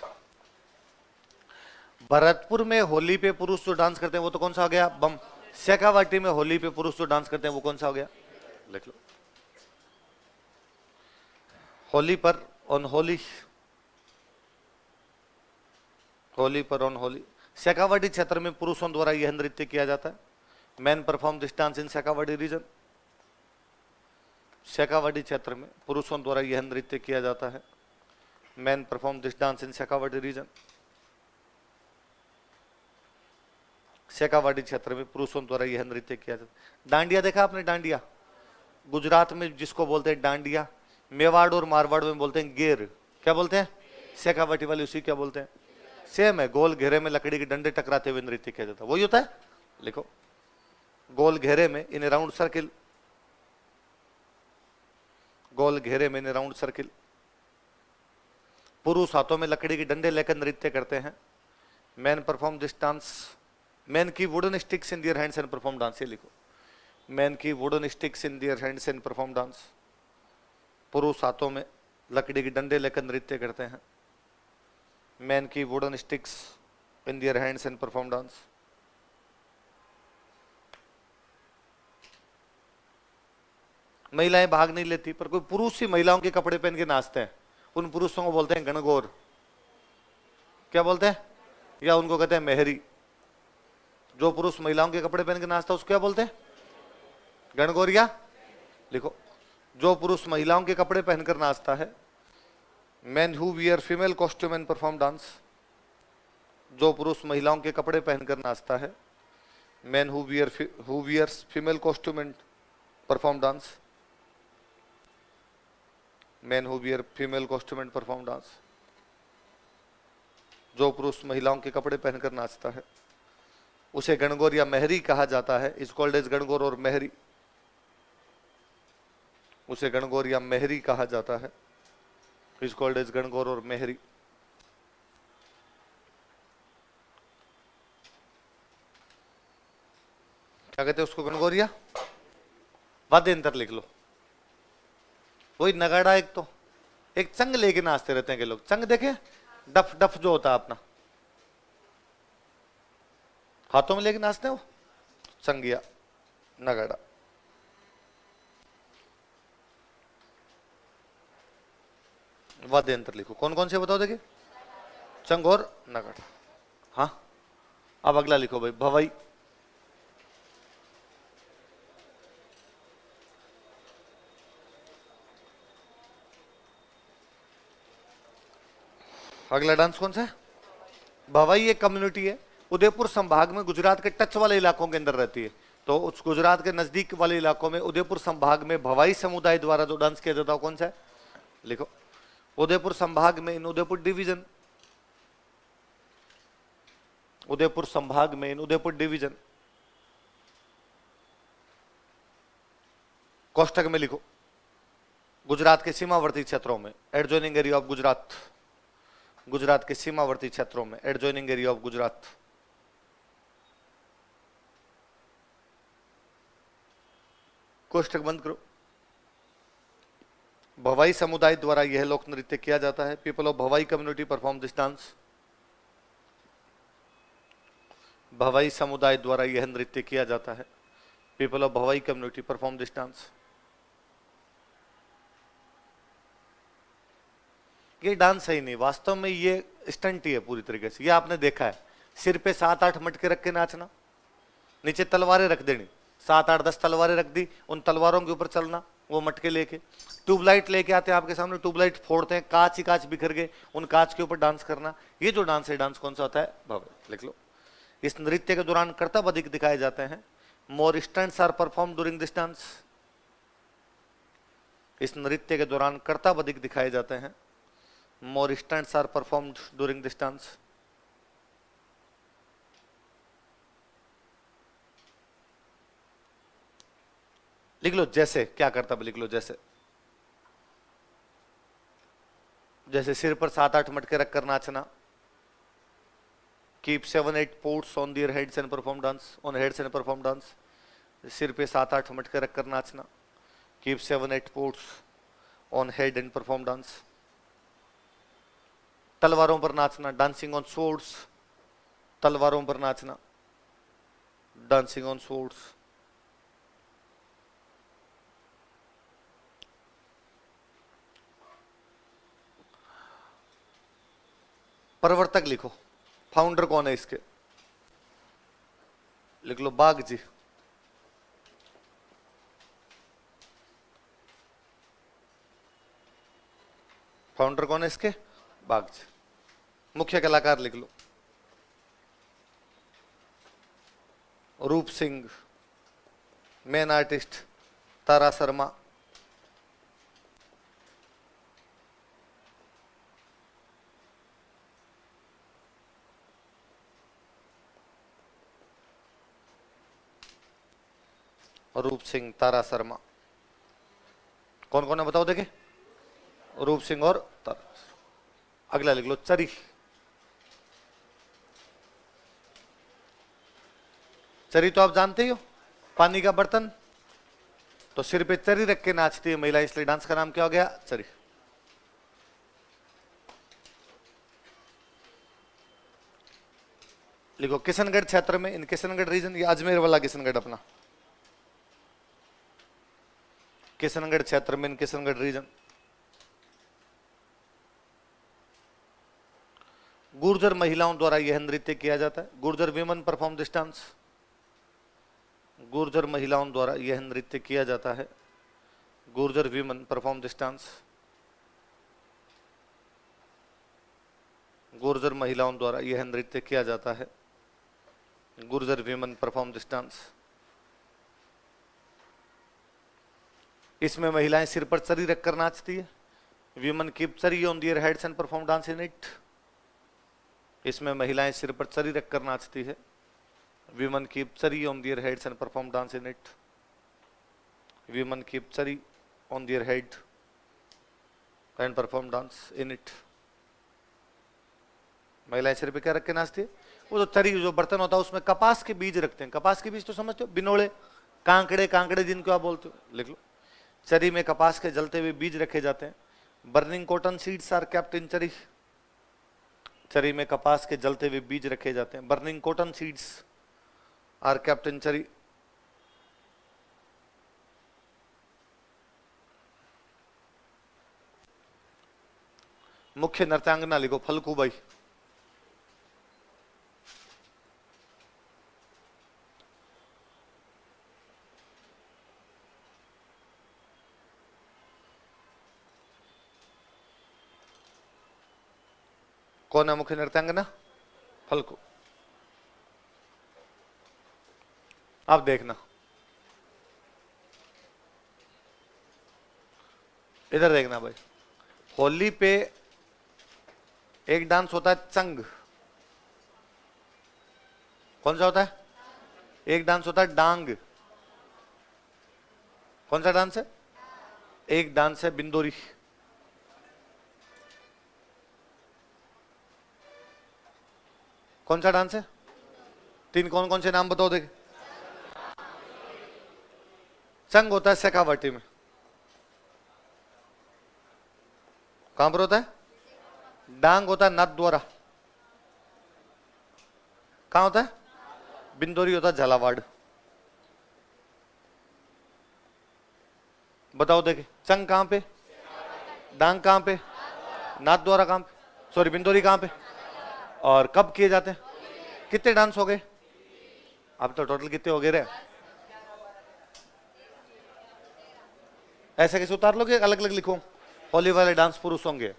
भरतपुर में होली पे पुरुष जो डांस करते हैं वो तो कौन सा हो गया? बम। शेखावाटी में होली पे पुरुष जो डांस करते हैं वो कौन सा हो गया? लिख लो। होली पर ऑन होली। होली पर ऑन होली। शेखावाटी क्षेत्र में पुरुषों द्वारा यह नृत्य किया जाता है। Man perform this dance in Shekhawati region. Shekhawati क्षेत्र में पुरुषों द्वारा यह नृत्य किया जाता है। Man perform this dance in Shekhawati region. Shekhawati क्षेत्र में पुरुषों द्वारा यह नृत्य किया जाता है। डांडिया देखा आपने? डांडिया गुजरात में जिसको बोलते हैं डांडिया, मेवाड़ और मारवाड़ में बोलते हैं गेर। क्या बोलते हैं? शेखावाटी वाली उसी क्या बोलते हैं? सेम है। गोल घेरे में लकड़ी के डंडे टकराते हुए नृत्य किया जाता है, वही होता है। लिखो गोल घेरे में इन राउंड सर्किल। गोल घेरे में इन राउंड सर्किल। पुरुष हाथों में लकड़ी के डंडे लेकर नृत्य करते हैं। Man perform this dance. Man keep wooden sticks in their hands and perform dance. ये लिखो man keep wooden sticks in their hands and perform dance. पुरुष हाथों में लकड़ी के डंडे लेकर नृत्य करते हैं। Man keep wooden sticks in their hands and perform dance. महिलाएं भाग नहीं लेती, पर कोई पुरुष ही महिलाओं के कपड़े पहन के नाचते हैं। उन पुरुषों को बोलते हैं गणगौर। क्या बोलते हैं? या उनको कहते हैं मेहरी। जो पुरुष महिलाओं के कपड़े पहन के नाचता है उसको क्या बोलते हैं? गणगौरिया। लिखो जो पुरुष महिलाओं के कपड़े पहनकर नाचता है। Man who wear female costume and perform dance. जो पुरुष महिलाओं के कपड़े पहनकर नाचता है। Man who wears female costume and perform dance. Man who wear female costume and perform dance. जो पुरुष महिलाओं के कपड़े पहनकर नाचता है उसे गणगौर या मेहरी कहा जाता है। इज कॉल्ड एज गणगौर और मेहरी। उसे गणगौर या मेहरी कहा जाता है। इज कॉल्ड एज गणगौर और मेहरी। क्या कहते हैं उसको? गणगौरिया। वाद्य यंत्र लिख लो। वही नगाड़ा। एक तो एक चंग लेके नाचते रहते हैं के लोग। चंग देखे? डफ डफ जो होता है अपना, हाथों में लेके नाचते हैं वो, चंगिया नगाड़ा। वाद्य यंत्र लिखो। कौन कौन से बताओ? देखिए चंग और नगड़। हाँ, अब अगला लिखो भाई, भवई। अगला डांस कौन सा है? भवाई एक कम्युनिटी है, उदयपुर संभाग में गुजरात के टच वाले इलाकों के अंदर रहती है। तो उस गुजरात के नजदीक वाले इलाकों में उदयपुर संभाग में भवाई समुदाय द्वारा जो डांस किया जाता है कौन सा है? लिखो, उदयपुर संभाग में इन उदयपुर डिवीजन, उदयपुर संभाग में इन उदयपुर डिवीजन, कोष्टक में लिखो, गुजरात के सीमावर्ती क्षेत्रों में, adjoining area of Gujarat, Gujarat के सीमावर्ती क्षेत्रों में, एडजॉइनिंग एरिया ऑफ गुजरात। कोष्टक बंद करो। भवाई समुदाय द्वारा यह लोक नृत्य किया जाता है। People of Bhavai community perform this dance. भवाई समुदाय द्वारा यह नृत्य किया जाता है। People of Bhavai community perform this dance. ये डांस है ही नहीं, वास्तव में ये स्टंट ही है पूरी तरीके से। ये आपने देखा है, सिर पे 7-8 मटके रख के नाचना, नीचे तलवारें रख देनी, 7-8-10 तलवारें रख दी, उन तलवारों के ऊपर चलना, वो मटके लेके। ट्यूबलाइट लेके आते हैं आपके सामने, ट्यूबलाइट फोड़ते हैं, कांच ही कांच बिखर गए, उन कांच के ऊपर डांस करना। ये जो डांस है, डांस कौन सा होता है? भवाई। लिख लो। इस नृत्य के दौरान कर्तव्य अधिक दिखाए जाते हैं। More stunts are perform during this dance. इस नृत्य के दौरान कर्तव्य अधिक दिखाए जाते हैं। More stunts are performed during this dance. लिख लो जैसे, क्या करता है लिख लो जैसे। जैसे सिर पर 7-8 मटके रखकर नाचना। Keep 7-8 pots on their heads and perform dance, on heads and perform dance. सिर पे 7-8 मटके रखकर नाचना। Keep 7-8 pots on head and perform dance. तलवारों पर नाचना, डांसिंग ऑन स्वॉर्ड्स। तलवारों पर नाचना, डांसिंग ऑन स्वॉर्ड्स। प्रवर्तक लिखो, फाउंडर कौन है इसके? लिख लो बाग जी। फाउंडर कौन है इसके? बाग जी। मुख्य कलाकार लिख लो, रूप सिंह। मेन आर्टिस्ट तारा शर्मा। रूप सिंह, तारा शर्मा। कौन कौन है बताओ देखे? रूप सिंह और तारा। अगला लिख लो चरी। चरी तो आप जानते ही हो, पानी का बर्तन। तो सिर पे चरी रख के नाचती है महिला, इसलिए डांस का नाम क्या हो गया? चरी। लिखो किशनगढ़ क्षेत्र में, इन किशनगढ़ रीजन, ये अजमेर वाला किशनगढ़ अपना, किशनगढ़ क्षेत्र में, इन किशनगढ़ रीजन, गुर्जर महिलाओं द्वारा यह नृत्य किया जाता है। Gurjar women perform this dance. Gurjar महिलाओं द्वारा यह नृत्य किया जाता है। Gurjar women perform this dance. Gurjar महिलाओं द्वारा यह नृत्य किया जाता है। Gurjar women perform this dance. इसमें महिलाएं सिर पर चरी रखकर नाचती है। Women keep chari on their heads and perform dance in it. इसमें महिलाएं सिर पर चरी रखकर नाचती है। Women keep chari on their heads and perform dance in it. Women keep chari on their head and perform dance in it. महिलाएं सिर पे क्या रख के नाचती है? वो तो चरी जो बर्तन होता है उसमें कपास के बीज रखते हैं। कपास के बीज तो समझते हो, बिनोड़े, कांकड़े, कांकड़े जिनको आप बोलते हो। लिख लो, चरी में कपास के जलते हुए बीज रखे जाते हैं। Burning cotton seeds are kept in chari. चरी में कपास के जलते हुए बीज रखे जाते हैं। Burning cotton seeds are kept in chari. मुख्य नृत्यांगना लिखो फलकूबाई। कौन है मुख्य नृत्यांगना? फल्गु। अब देखना, इधर देखना भाई, होली पे एक डांस होता है चंग। कौन सा होता है? एक डांस होता है डांग। कौन सा डांस है? एक डांस है बिंदोरी। कौन सा डांस है? तीन कौन कौन से नाम बताओ देख। चंग होता है शेखावटी में। कहां पर होता है? डांग होता है नाथ द्वारा। कहां होता है? बिंदोरी होता है झालावाड़। बताओ देखे, चंग कहां पे, डांग कहां पे, नाथ द्वारा कहां पे, सॉरी बिंदोरी कहां पे, और कब किए जाते हैं? कितने डांस हो गए? अब तो टोटल कितने हो गए रे? ऐसे कैसे उतार लोगे, अलग अलग लिखो। होली वाले डांस पुरुष होंगे।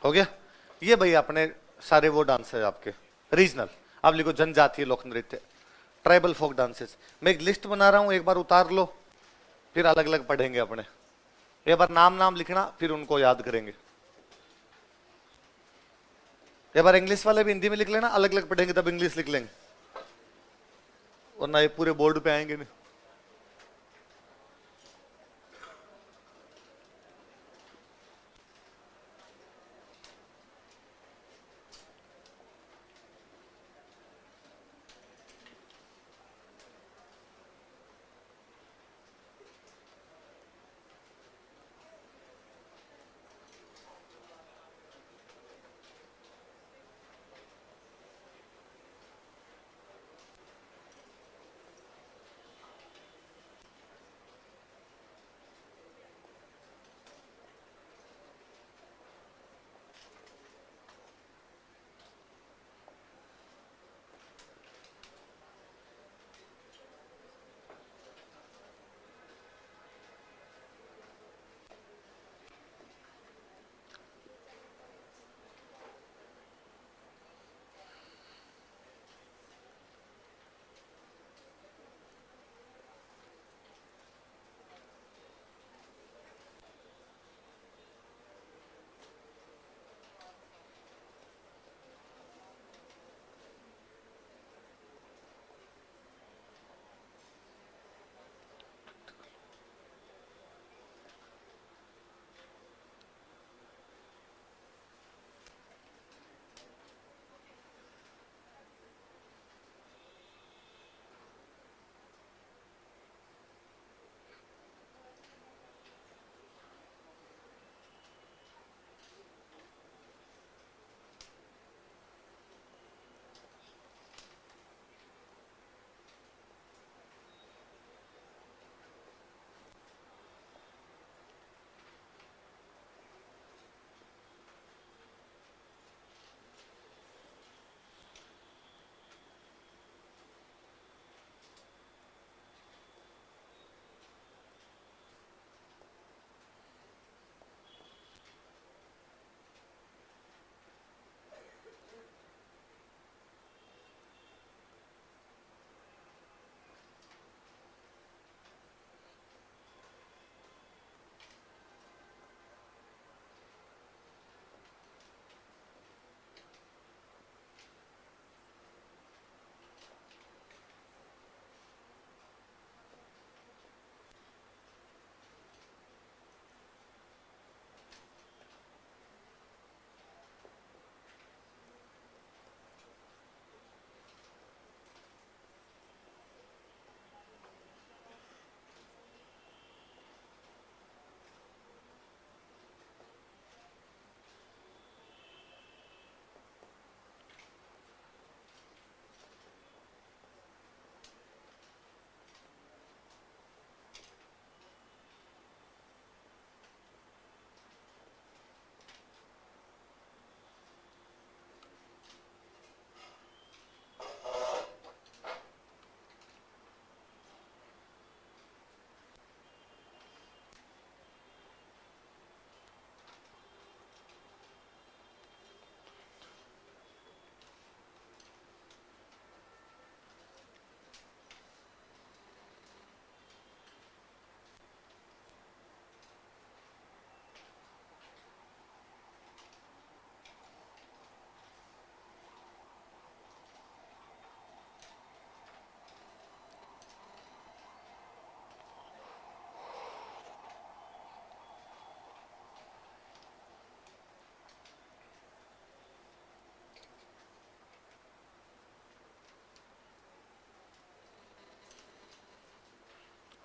हो गया? ये भाई अपने सारे वो डांस है आपके रीजनल। अब लिखो जनजातीय लोक नृत्य, ट्राइबल फोक डांसेस। मैं एक लिस्ट बना रहा हूं, एक बार उतार लो, फिर अलग अलग पढ़ेंगे अपने। एक बार नाम नाम लिखना, फिर उनको याद करेंगे। एक बार इंग्लिश वाले भी हिंदी में लिख लेना, अलग अलग पढ़ेंगे तब इंग्लिश लिख लेंगे, वरना ये पूरे बोर्ड पे आएंगे नहीं।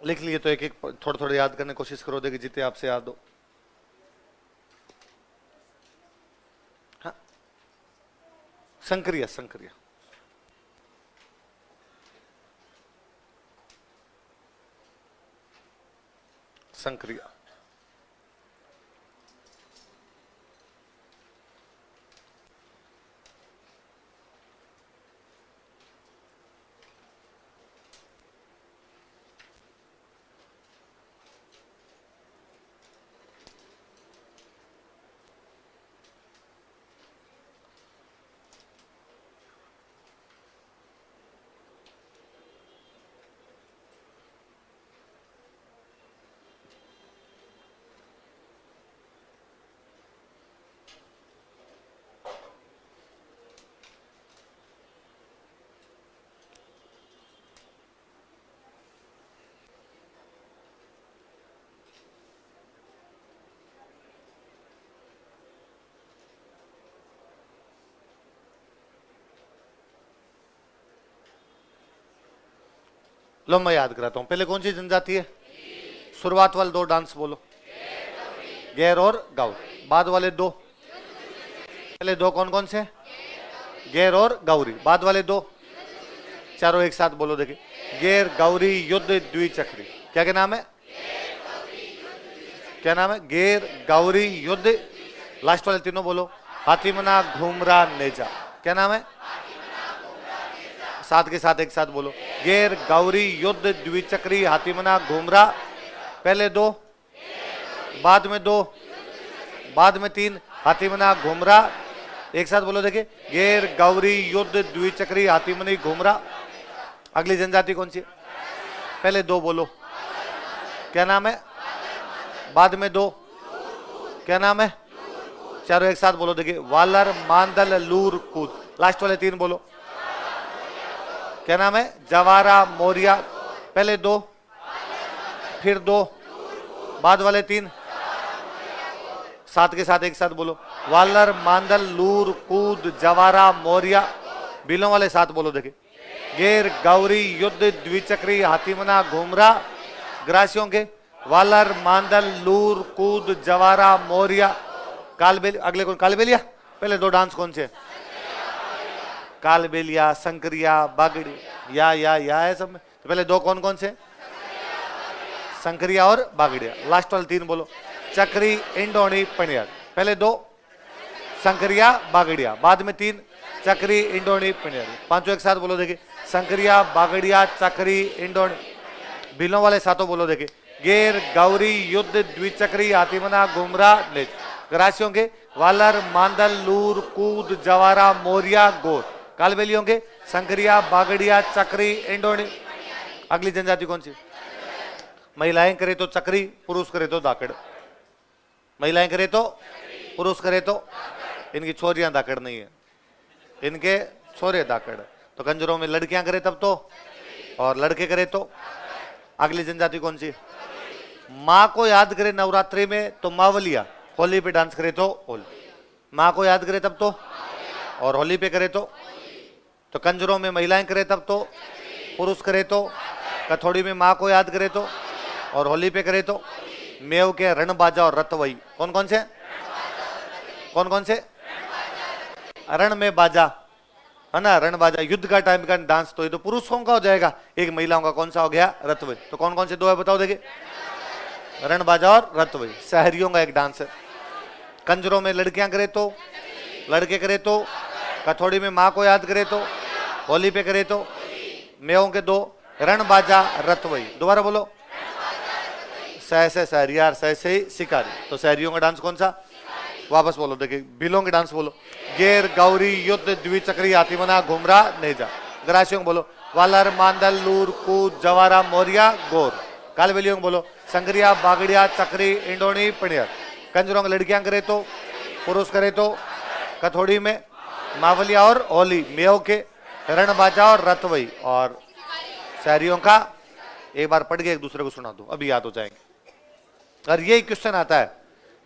लिख लिए तो एक एक थोड़ा थोड़ा याद करने की कोशिश करो, देखिए जितने आपसे याद हो। हाँ, संक्रिया, संक्रिया, संक्रिया। लो मैं याद कराता हूं, पहले कौन सी जनजाति है? शुरुआत वाले दो डांस बोलो, गैर और गौर। बाद वाले दो, पहले दो कौन कौन से? गैर और गौरी। बाद वाले दो, चारों एक साथ बोलो देखिए, गैर गौरी युद्ध द्विचक्री। क्या क्या नाम है? क्या नाम है? गैर गौरी युद्ध। लास्ट वाले तीनों बोलो, हाथीमना घूमरा नेजा। क्या नाम है? साथ के साथ एक साथ बोलो, गैर गौरी युद्ध द्विचक्री हाथीमना घूमरा। पहले दो, बाद में दो, बाद में तीन, हाथीमना घूमरा। एक साथ बोलो देखिए, गैर गौरी युद्ध द्विचक्री हाथीमनी घूमरा। अगली जनजाति कौन सी है? पहले दो बोलो, क्या नाम है? बाद में दो, क्या नाम है? चारों एक साथ बोलो देखिए, वालर मांदल लूर कूद। लास्ट वाले तीन बोलो, क्या नाम है? जवारा मोरिया। पहले दो, फिर दो, बाद वाले तीन, साथ के साथ एक साथ बोलो, वालर मांदल लूर कूद जवारा मोरिया। बिलों वाले साथ बोलो देखिए, गैर गौरी युद्ध द्विचक्री हाथीमना घूमरा। ग्रासियों के, वालर मांदल लूर कूद जवारा मोरिया। कालबेलिया। अगले कौन? कालबेलिया। पहले दो डांस कौन से? कालबेलिया, संक्रिया, बागड़ी। या है सब में। तो पहले दो कौन कौन से? संक्रिया और बागड़िया। लास्ट वाले तीन बोलो, चक्री, इंडोनी, पनियर। पहले दो, संक्रिया, बागड़िया। बाद में तीन, चक्री, इंडोनी, पनियर। पांचों एक साथ बोलो देखिए, संक्रिया, बागड़िया, चक्री, इंडोनी। बिलों वाले सातों बोलो देखिए, गैर गौरी युद्ध द्विचक्री हाथीमना घुमरा नेज। ग्रासियों के, वालर मांदल लूर कूद जवारा मोरिया गोर। कालबेलियों के, संक्रिया, बागड़िया, चक्री, इंडोनी। अगली जनजाति कौन सी? महिलाएं करे तो चक्री, पुरुष करे तो दाकड़। महिलाएं करे तो, पुरुष करे तो, इनकी छोरियां दाकड़ नहीं है, इनके छोरे दाकड़। तो कंजरों में लड़कियां करे तब तो, और लड़के करे तो। अगली जनजाति कौन सी? माँ को याद करे नवरात्रि में तो मावलिया, होली पे डांस करे तो होली। माँ को याद करे तब तो, और होली पे करे तो कंजरों में महिलाएं करे तब तो, पुरुष करे तो, कथौड़ी में माँ को याद करे तो, और होली पे करे तो। मेव के रण बाजा और रतवई। कौन कौन से? कौन कौन से? रण में बाजा है ना, रण बाजा युद्ध का टाइम का डांस। तो ये तो पुरुषों का हो जाएगा, एक महिलाओं का कौन सा हो गया? रतवई। तो कौन कौन से दो है बताओ देखिए, रण बाजा और रतवई। शहरियों का एक डांस है। कंजरों में लड़कियां करे तो, लड़के करे तो, कथौड़ी में माँ को याद करे तो, होली पे करे तो। मेवों के दो, रण बाजा रतवई। दोबारा बोलो, सह से शहरियार, सह से ही शिकारी। तो शहरियों का डांस कौन सा? वापस बोलो देखिए, बिलों के डांस बोलो, गैर गौरी युद्ध द्विचक्री हाथीमना घुमरा नेजा। ग्रासियों बोलो, वालर मांदल लूर कूद जवारा मोरिया गोर। कालबेलियों बोलो, संग्रिया, बागड़िया, चक्री, इंडोनी, पनियर। कंजरों की लड़कियां करे तो, पुरुष करे तो, कथौड़ी में मावलिया और होली। मेव के रण बाजा और रतवई। और शहरियों का एक बार पढ़ के एक दूसरे को सुना दो, अभी याद हो जाएंगे। और यही क्वेश्चन आता है,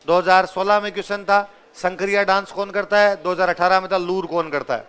2016 में क्वेश्चन था संक्रिया डांस कौन करता है, 2018 में था लूर कौन करता है।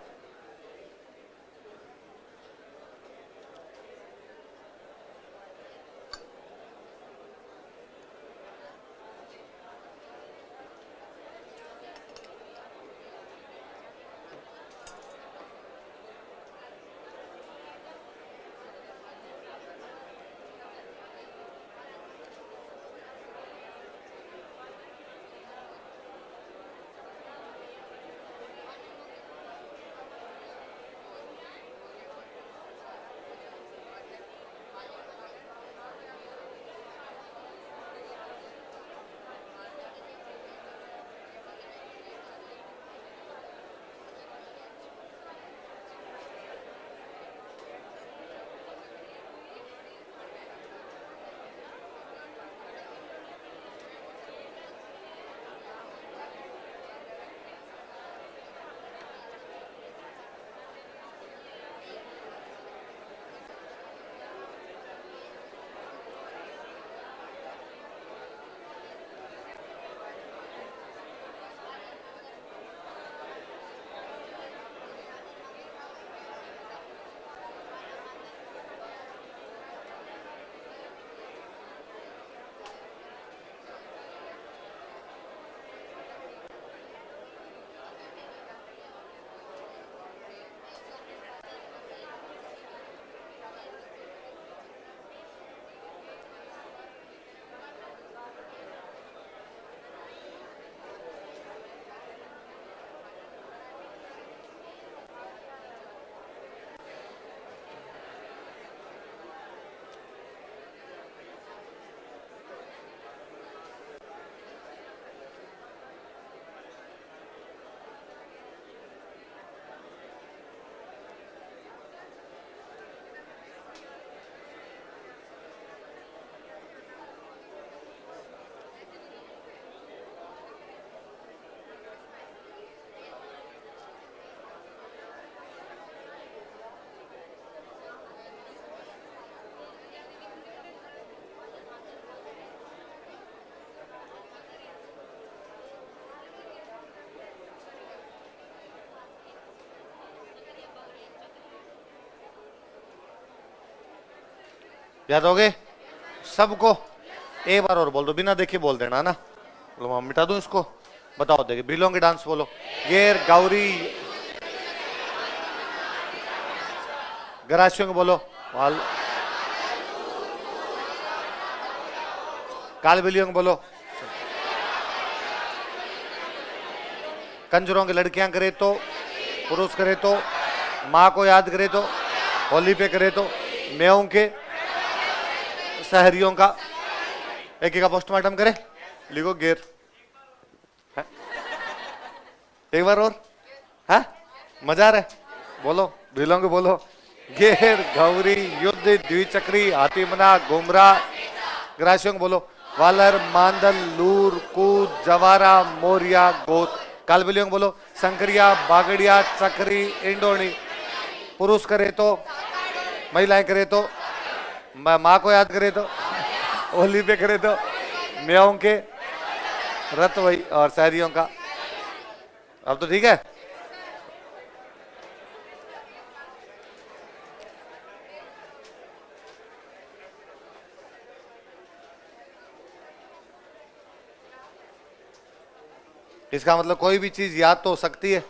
याद हो गए सबको? एक बार और बोल दो, बिना देखे बोल देना ना। बोलो मैं मिटा दूं इसको। बताओ देखिए, बिलों के डांस बोलो। गेर गौरी गरासियों के बोलो। काल बिलियों के बोलो। कंजरों की लड़कियां करे तो, पुरुष करे तो, माँ को याद करे तो, होली पे करे तो, मेयों के शहरियों का एक का पोस्टमार्टम करे। लिखो गेर। है? एक बार और है? मजा आ रहा है? बोलो बिलों के बोलो। गेर गौरी युद्ध द्विचक्री हाथीमना घुमरा ग्रासियों बोलो। वालर मांदल लूर कूद जवारा मोरिया गोत। कालबिलियों बोलो। संकरिया बागड़िया चक्री इंडोनी। पुरुष करे तो, महिलाएं करे तो, माँ को याद करे तो, होली पे करे तो, म्याओं के रत वही और शहरियों का। अब तो ठीक है। इसका मतलब कोई भी चीज याद तो हो सकती है,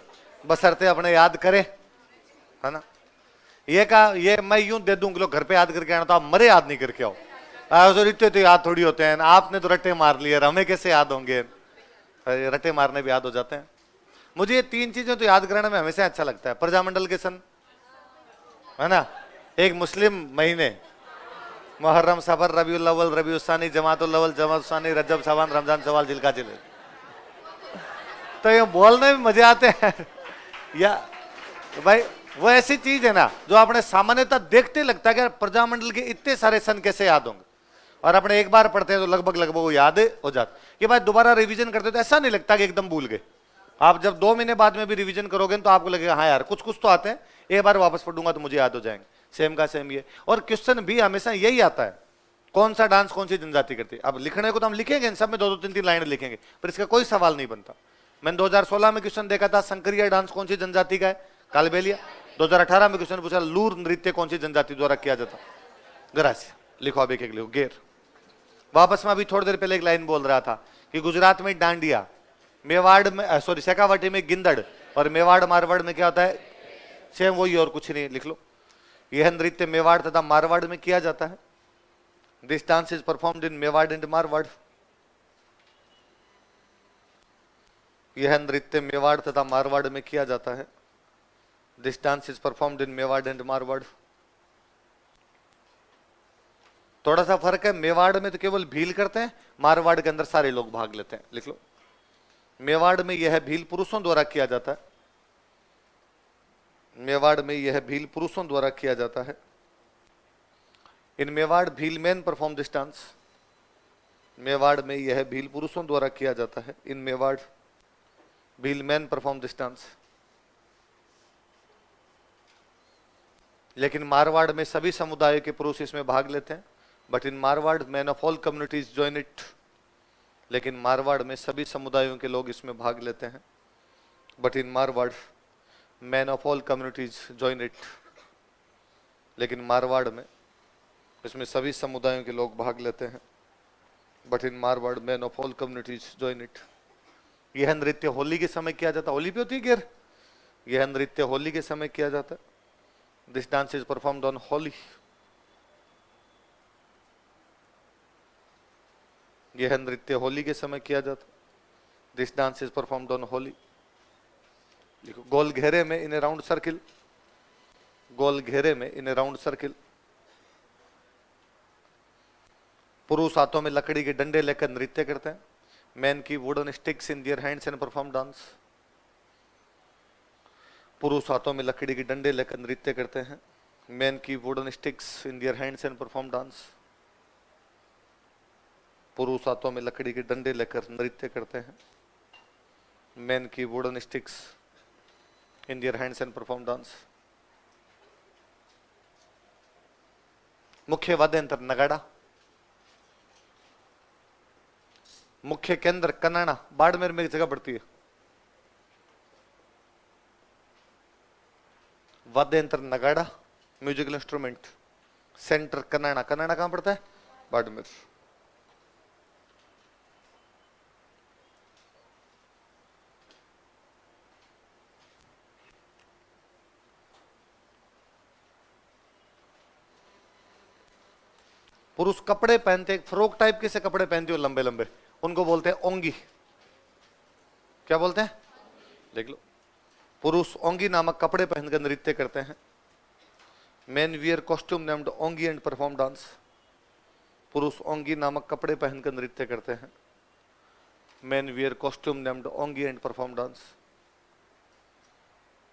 बशर्ते अपने याद करे, है ना। ये मैं यूं दे दूं कि लोग घर पे याद करके आना, तो आप मरे याद नहीं करके आओ। रिश्ते तो याद थोड़ी होते हैं, आपने तो रट्टे मार लिए, हमें कैसे याद होंगे? रट्टे मारने भी याद हो जाते हैं। मुझे ये 3 चीजें तो याद कराने में हमेशा अच्छा लगता है। प्रजामंडल के सन, है ना, एक मुस्लिम महीने, मुहर्रम सफर रबीउल अव्वल रबीउल सानी जमातुल अव्वल जमातुल सानी रजब शबान रमजान शवाल जिलका जिल। तो ये बोलने में मजे आते हैं या भाई वो ऐसी चीज है ना जो आपने सामान्यतः देखते लगता है कि प्रजामंडल के इतने सारे सन कैसे याद होंगे, और अपने एक बार पढ़ते हैं तो लगभग वो याद हो जाता कि भाई दोबारा रिवीजन करते तो ऐसा नहीं लगता कि एकदम भूल गए। आप जब 2 महीने बाद में भी रिवीजन करोगे तो आपको लगेगा हाँ यार कुछ कुछ तो आते हैं, एक बार वापस पढ़ूंगा तो मुझे याद हो जाएंगे। सेम का सेम ये, और क्वेश्चन भी हमेशा यही आता है, कौन सा डांस कौन सी जनजाति करती है। अब लिखने को तो हम लिखेंगे, इन सब में 2-2 3-3 लाइनें लिखेंगे, पर इसका कोई सवाल नहीं बनता। मैंने 2016 में क्वेश्चन देखा था, संकरिया डांस कौन सी जनजाति का है? कालबेलिया। 2018 में क्वेश्चन पूछा, लूर नृत्य कौन सी जनजाति द्वारा किया जाता? गरासिया। लिखो अब एक एक लिखो। गेर। वापस में अभी थोड़ी देर पहले एक लाइन बोल रहा था कि गुजरात में डांडिया, मेवाड़ में सॉरी शेखावाटी में गिंदड़, और मेवाड़ मारवाड़ में क्या होता है? सेम वही और कुछ नहीं। लिख लो। यह नृत्य मेवाड़ तथा मारवाड़ में किया जाता है। This dance is performed in Mewar and Marwar. यह नृत्य मेवाड़ तथा मारवाड़ में किया जाता है। This dance is performed in Mewar and Marwar. थोड़ा सा फर्क है, मेवाड़ में तो केवल भील करते हैं, मारवाड़ के अंदर सारे लोग भाग लेते हैं। लिख लो। मेवाड़ में यह भील पुरुषों द्वारा किया जाता है। मेवाड़ में यह भील पुरुषों द्वारा किया जाता है। In Mewar Bhil man perform this dance. Mewar में यह भील पुरुषों द्वारा किया जाता है। In Mewar Bhil man perform this dance. लेकिन मारवाड़ में सभी समुदायों के पुरुष इसमें भाग लेते हैं। But in Marwar man of all communities join it. लेकिन मारवाड़ में सभी समुदायों के लोग इसमें भाग लेते हैं। But in Marwar man of all communities join it. लेकिन मारवाड़ में इसमें सभी समुदायों के लोग भाग लेते हैं। But in Marwar man of all communities join it. यह नृत्य होली के समय किया जाता है। होली पे होती है गेर। यह नृत्य होली के समय किया जाता है। This dance is performed on Holi. यह नृत्य होली के समय किया जाता है। This dance is performed on Holi. लिखो। गोल घेरे में इन ए राउंड सर्किल। गोल घेरे में इन ए राउंड सर्किल। पुरुष हाथों में लकड़ी के डंडे लेकर नृत्य करते हैं। Man keep wooden sticks in their hands and perform dance. पुरुष हाथों में लकड़ी के डंडे लेकर नृत्य करते हैं। Man keep wooden sticks in their hands and perform dance. पुरुष हाथों में लकड़ी के डंडे लेकर नृत्य करते हैं। Man keep wooden sticks in their hands and perform dance. मुख्य वाद्य यंत्र नगाड़ा। मुख्य केंद्र कन्नाड़ा। बाड़मेर में एक जगह पड़ती है। वाद्य यंत्र नगाड़ा musical instrument. Centre Canada, Canada कहां पड़ता है? बाड़मेर। पुरुष कपड़े पहनते, एक फ्रॉक टाइप के से कपड़े पहनते हो लंबे लंबे, उनको बोलते हैं ओंगी। क्या बोलते हैं? देख लो, पुरुष ओंगी नामक कपड़े पहनकर नृत्य करते हैं। Men wear costume named Ongi and perform dance. पुरुष ओंगी नामक कपड़े पहनकर नृत्य करते हैं। Men wear costume named Ongi and perform dance.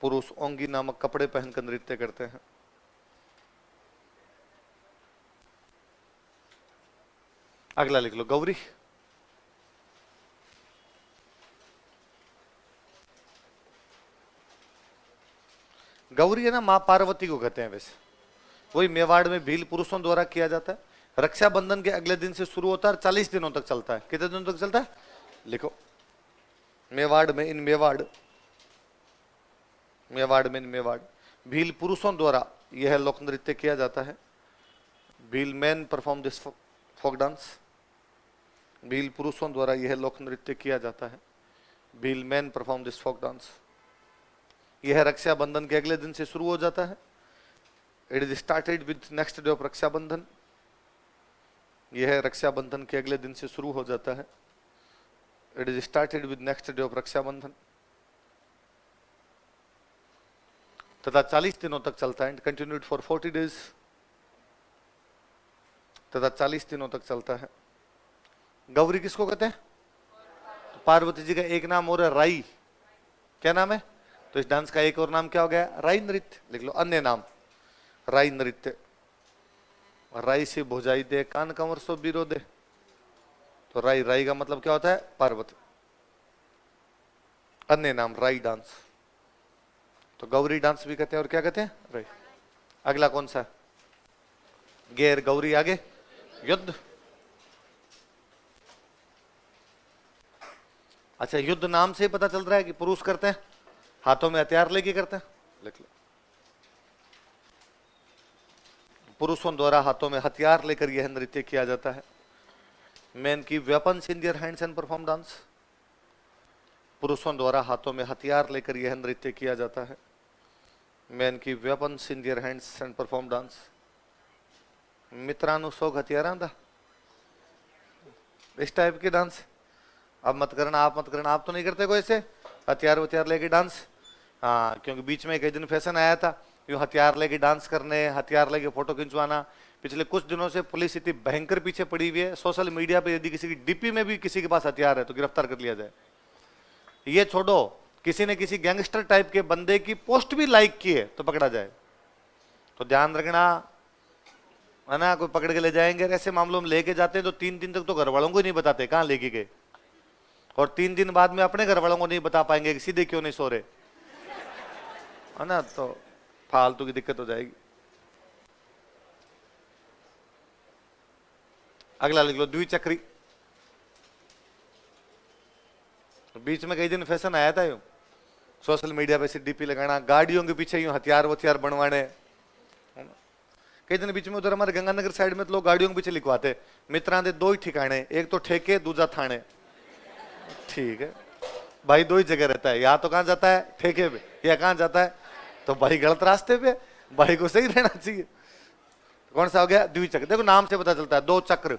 पुरुष ओंगी नामक कपड़े पहनकर नृत्य करते हैं। अगला लिख लो, गौरी। गौरी है ना, मां पार्वती को कहते हैं वैसे। वही मेवाड़ में भील पुरुषों द्वारा किया जाता है। रक्षाबंधन के अगले दिन से शुरू होता है और 40 दिनों तक चलता है। कितने दिनों तक चलता है? लिखो, मेवाड़ में, इन मेवाड़, मेवाड़ में, इन मेवाड़ भील पुरुषों द्वारा यह लोक नृत्य किया जाता है। Bhil man perform this folk dance. Bhil पुरुषों द्वारा यह लोक नृत्य किया जाता है। Bhil man perform this folk dance. यह रक्षाबंधन के अगले दिन से शुरू हो जाता है। It is started with next day of Rakshabandhan. यह रक्षाबंधन के अगले दिन से शुरू हो जाता है। It is started with next day of Rakshabandhan, तथा 40 दिनों तक चलता है। कंटिन्यूड फॉर 40 डेज, तथा 40 दिनों तक चलता है। गौरी किसको कहते हैं? तो पार्वती जी का एक नाम और है राई। क्या नाम है? तो इस डांस का एक और नाम क्या हो गया? राई नृत्य। लिख लो, अन्य नाम राई नृत्य। राई से भुजाई दे, कान कंवर सो बीरो दे। तो राई, राई का मतलब क्या होता है? पार्वती। अन्य नाम राई डांस। तो गौरी डांस भी कहते हैं और क्या कहते हैं? राई। अगला कौन सा? गैर गौरी। आगे युद्ध। अच्छा, युद्ध नाम से पता चल रहा है कि पुरुष करते हैं, हाथों में हथियार लेके करते हैं। लिख लो, पुरुषों द्वारा हाथों में हथियार लेकर यह नृत्य किया जाता है। Man keep weapons in their hands and perform dance. पुरुषों द्वारा हाथों में हथियार लेकर यह नृत्य किया जाता है। Man keep weapons in their hands and perform dance. मित्रानु शोक हथियार दा, इस टाइप के डांस। अब मत करना, आप मत करना, आप तो नहीं करते कोई ऐसे हथियार वथियार लेके डांस? हाँ, क्योंकि बीच में कई दिन फैशन आया था यूं हथियार लेके डांस करने, हथियार लेके फोटो खिंचवाना। पिछले कुछ दिनों से पुलिस इतनी भयंकर पीछे पड़ी हुई है। सोशल मीडिया पे यदि किसी की डीपी में भी किसी के पास हथियार है तो गिरफ्तार कर लिया जाए। ये छोड़ो, किसी ने किसी गैंगस्टर टाइप के बंदे की पोस्ट भी लाइक की है तो पकड़ा जाए। तो ध्यान रखना, है ना। कोई पकड़ के ले जाएंगे, ऐसे मामलों में लेके जाते हैं तो 3 दिन तक तो घर वालों को ही नहीं बताते कहाँ लेके गए, और 3 दिन बाद में अपने घर वालों को नहीं बता पाएंगे कि सीधे क्यों नहीं सो रहे, है ना। तो फालतू की दिक्कत हो जाएगी। अगला लिख लो, द्विचक्री। बीच में कई दिन फैशन आया था यूं सोशल मीडिया पे डीपी लगाना, गाड़ियों के पीछे यूं हथियार वथियार बनवाने। कई दिन बीच में उधर हमारे गंगानगर साइड में तो लोग गाड़ियों के पीछे लिखवाते मित्रां दे 2 ही ठिकाने, एक तो ठेके, दूसरा थाने। ठीक है भाई, 2 ही जगह रहता है, या तो कहां जाता है? ठेके पे, या कहां जाता है? तो भाई गलत रास्ते पे, भाई को सही रहना चाहिए। कौन सा हो गया? द्विचक्र। देखो नाम से पता चलता है, 2 चक्र।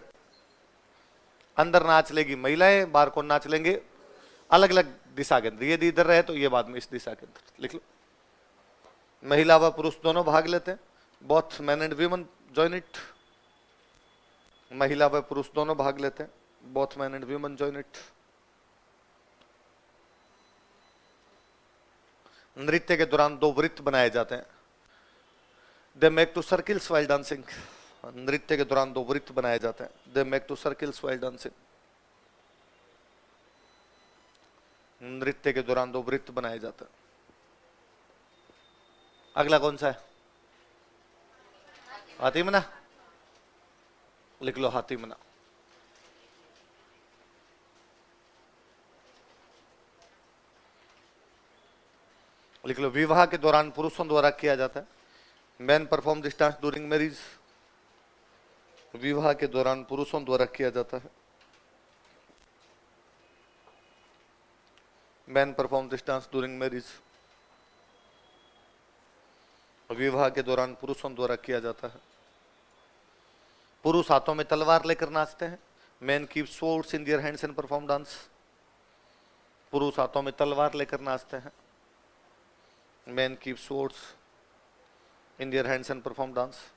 अंदर नाच लेगी महिलाएं, बाहर को नाच लेंगे अलग अलग दिशा के अंदर। ये इधर रहे तो ये बाद में इस दिशा के अंदर। लिख लो, महिला व पुरुष दोनों भाग लेते हैं। Both man and women join it. महिला व पुरुष दोनों भाग लेते हैं। Both man and women join it. नृत्य के दौरान 2 वृत्त बनाए जाते हैं। They make 2 circles while dancing. नृत्य के दौरान 2 वृत्त बनाए जाते हैं। They make 2 circles while dancing. नृत्य के दौरान 2 वृत्त बनाए जाते हैं। अगला कौन सा है? हाथीमना। लिख लो, हाथीमना। लिख लो, विवाह के दौरान पुरुषों द्वारा किया जाता है। Man perform this dance during marriage. विवाह के दौरान पुरुषों द्वारा किया जाता है। Man perform this dance during marriage. विवाह के दौरान पुरुषों द्वारा किया जाता है। पुरुष हाथों में तलवार लेकर नाचते हैं। Man keep swords in their hands and perform dance. पुरुष हाथों में तलवार लेकर नाचते हैं। Man keep swords in their hands and perform dance.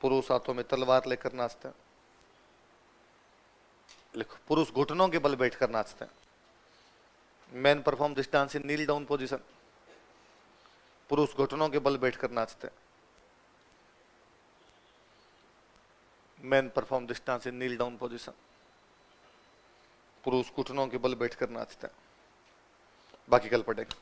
पुरुष हाथों में तलवार लेकर नाचते हैं। लिखो, पुरुष घुटनों के बल बैठकर नाचते हैं। Man perform this dance in kneel down position. पुरुष घुटनों के बल बैठकर नाचते हैं। Man perform this dance in kneel down position. पुरुष घुटनों के बल बैठकर नाचते हैं। बाकी कल पढ़ेंगे।